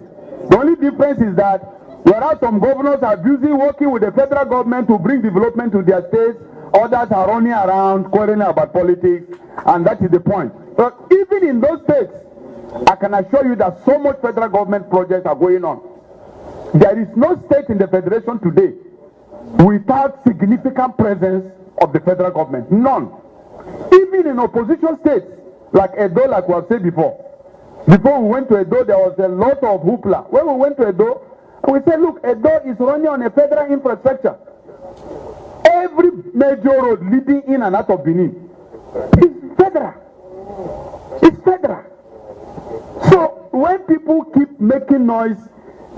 The only difference is that whereas some governors are busy working with the federal government to bring development to their states, others are running around quarreling about politics, and that is the point. But even in those states, I can assure you that so much federal government projects are going on. There is no state in the federation today without significant presence of the federal government. None. Even in opposition states, like Edo, like we have said before. Before we went to Edo, there was a lot of hoopla. When we went to Edo, we said, look, Edo is running on a federal infrastructure. Every major road leading in and out of Benin is federal. It's federal. So when people keep making noise,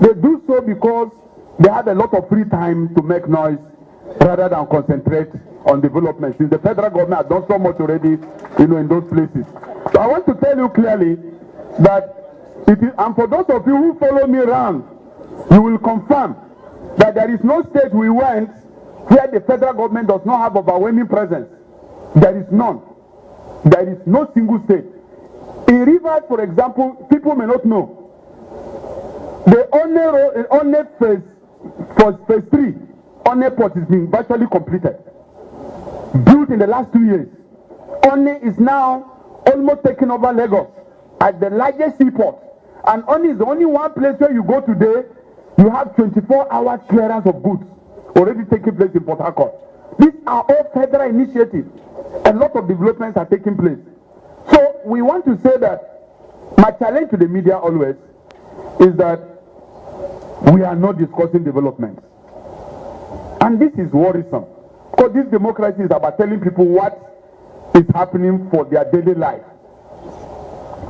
they do so because they have a lot of free time to make noise rather than concentrate on development. Since the federal government has done so much already, you know, in those places. So I want to tell you clearly that it is, and for those of you who follow me around, you will confirm that there is no state we went where the federal government does not have overwhelming presence. There is none. There is no single state. In Rivers, for example, people may not know. The only phase 3 on airport is being virtually completed. Built in the last 2 years. Only is now almost taking over Lagos as the largest seaport. And only is the only one place where you go today, you have 24-hour clearance of goods already taking place in Port Harcourt. These are all federal initiatives. A lot of developments are taking place. So we want to say that my challenge to the media always is that we are not discussing development. And this is worrisome. Because this democracy is about telling people what is happening for their daily life.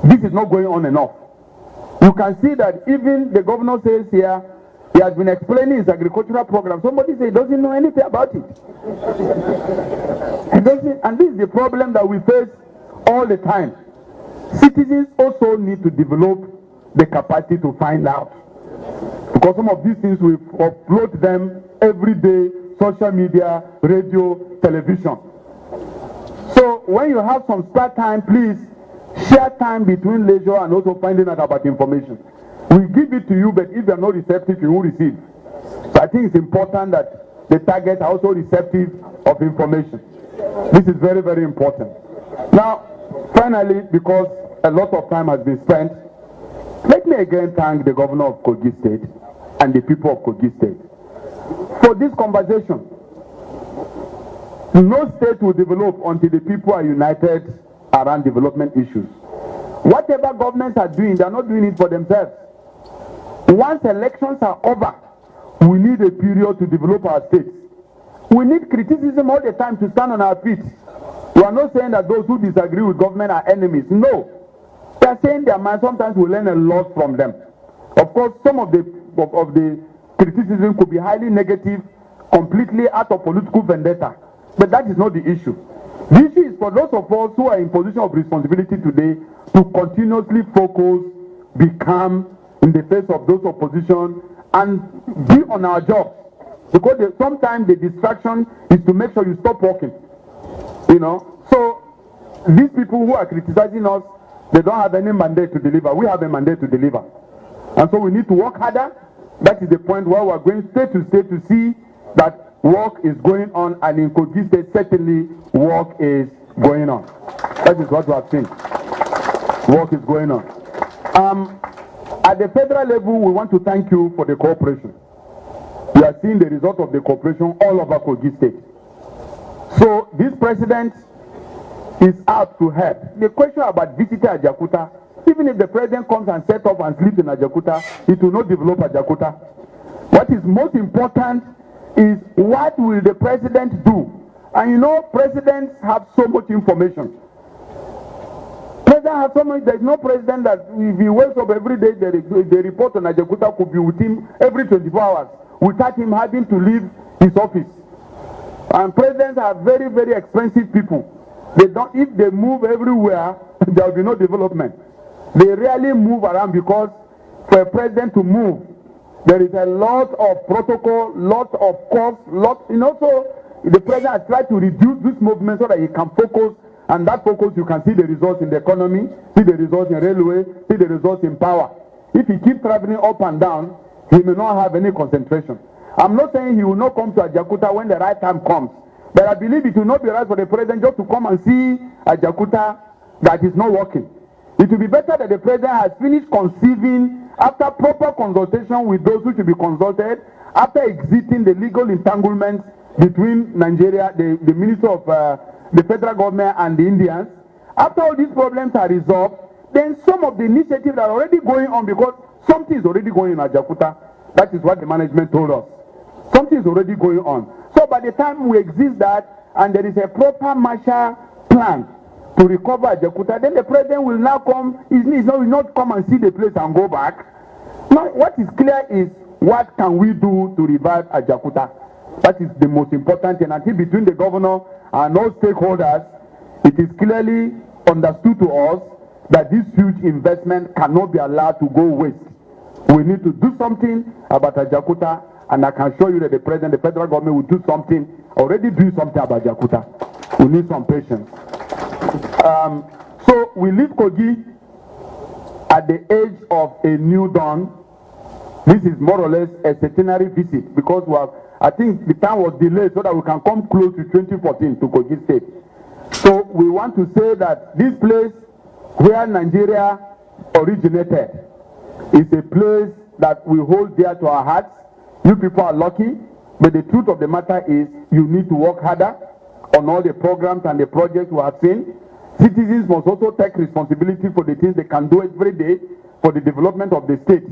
This is not going on enough. You can see that even the governor says here, he has been explaining his agricultural program. Somebody says he doesn't know anything about it. And this is the problem that we face all the time. Citizens also need to develop the capacity to find out. Because some of these things we upload them every day, social media, radio, television. So when you have some spare time, please share time between leisure and also finding out about information. We give it to you, but if you are not receptive, you won't receive. So I think it's important that the targets are also receptive of information. This is very, very important. Now, finally, because a lot of time has been spent, let me again thank the governor of Kogi State and the people of Kogi State for this conversation. No state will develop until the people are united around development issues. Whatever governments are doing, they are not doing it for themselves. Once elections are over, we need a period to develop our states. We need criticism all the time to stand on our feet. We are not saying that those who disagree with government are enemies. No. They are saying their mind. Sometimes we learn a lot from them. Of course, some of the criticism could be highly negative, completely out of political vendetta. But that is not the issue. The issue is for those of us who are in position of responsibility today to continuously focus, be calm in the face of those opposition, and be on our jobs. Because sometimes the distraction is to make sure you stop working. You know, so these people who are criticizing us, they don't have any mandate to deliver. We have a mandate to deliver. And so we need to work harder. That is the point where we're going state to state to see that work is going on, and in Kogi State, certainly work is going on. That is what we have seen. Work is going on. At the federal level, we want to thank you for the cooperation. We are seeing the result of the cooperation all over Kogi State. So this president is out to help. The question about visiting Ajakuta, even if the president comes and sets up and sleeps in Ajakuta, it will not develop Ajakuta. What is most important is what will the president do? And you know, presidents have so much information. President has so much. There is no president that if he wakes up every day, the report on Ajakuta could be with him every 24 hours without him having to leave his office. And presidents are very, very expensive people. They don't. If they move everywhere, there will be no development. They rarely move around because for a president to move, there is a lot of protocol, lot of costs, so the president has tried to reduce this movement so that he can focus, and that focus you can see the results in the economy, see the results in railway, see the results in power. If he keeps traveling up and down, he may not have any concentration. I'm not saying he will not come to Ajakuta when the right time comes, but I believe it will not be right for the president just to come and see Ajakuta that is not working. It will be better that the president has finished conceiving after proper consultation with those who should be consulted, after exiting the legal entanglements between Nigeria, the Minister of the federal government and the Indians. After all these problems are resolved, then some of the initiatives are already going on because something is already going on in Ajakuta. That is what the management told us. Something is already going on. So by the time we exist that and there is a proper Marshall plan to recover Ajakuta, then the president will now come. He will not come and see the place and go back. Now, what is clear is what can we do to revive Ajakuta? That is the most important thing. I think between the governor and all stakeholders, it is clearly understood to us that this huge investment cannot be allowed to go waste. We need to do something about Ajakuta, and I can show you that the president, the federal government will do something, already do something about Ajakuta. We need some patience. So we leave Kogi at the edge of a new dawn. This is more or less a centenary visit because I think the time was delayed so that we can come close to 2014 to Kogi State. So we want to say that this place where Nigeria originated is a place that we hold dear to our hearts. You people are lucky, but the truth of the matter is you need to work harder on all the programs and the projects we have seen. Citizens must also take responsibility for the things they can do every day for the development of the state.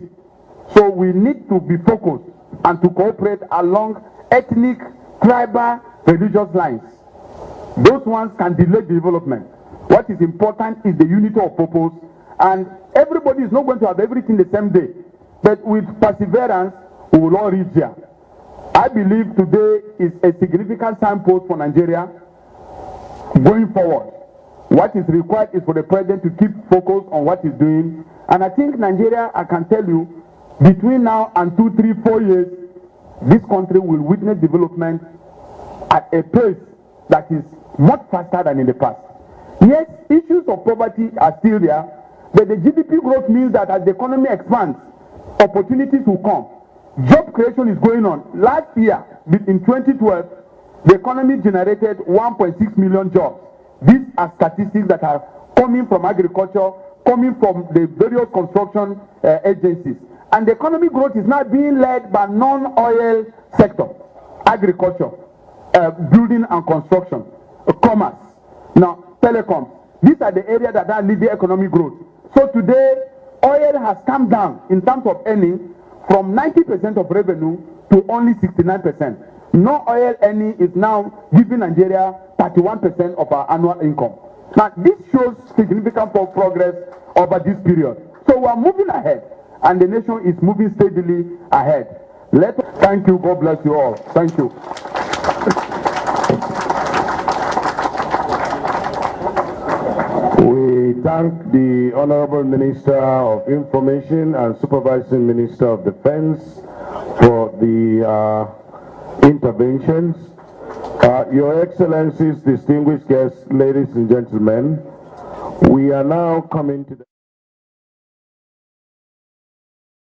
So we need to be focused and to cooperate along ethnic, tribal, religious lines. Those ones can delay development. What is important is the unity of purpose, and everybody is not going to have everything the same day. But with perseverance, we will all reach there. I believe today is a significant signpost for Nigeria going forward. What is required is for the president to keep focused on what he's doing. And I think Nigeria, I can tell you, between now and 2, 3, 4 years, this country will witness development at a pace that is much faster than in the past. Yes, issues of poverty are still there, but the GDP growth means that as the economy expands, opportunities will come. Job creation is going on. Last year, in 2012, the economy generated 1.6 million jobs. These are statistics that are coming from agriculture, coming from the various construction agencies. And the economic growth is now being led by non-oil sector, agriculture, building and construction, commerce, now telecoms. These are the areas that are leading economic growth. So today, oil has come down in terms of earnings from 90% of revenue to only 69%. No oil earning is now giving Nigeria 31% of our annual income. Now, this shows significant progress over this period. So we are moving ahead, and the nation is moving steadily ahead. Thank you. God bless you all. Thank you. We thank the Honorable Minister of Information and Supervising Minister of Defense for the interventions. Your Excellencies, distinguished guests, ladies and gentlemen, we are now coming to the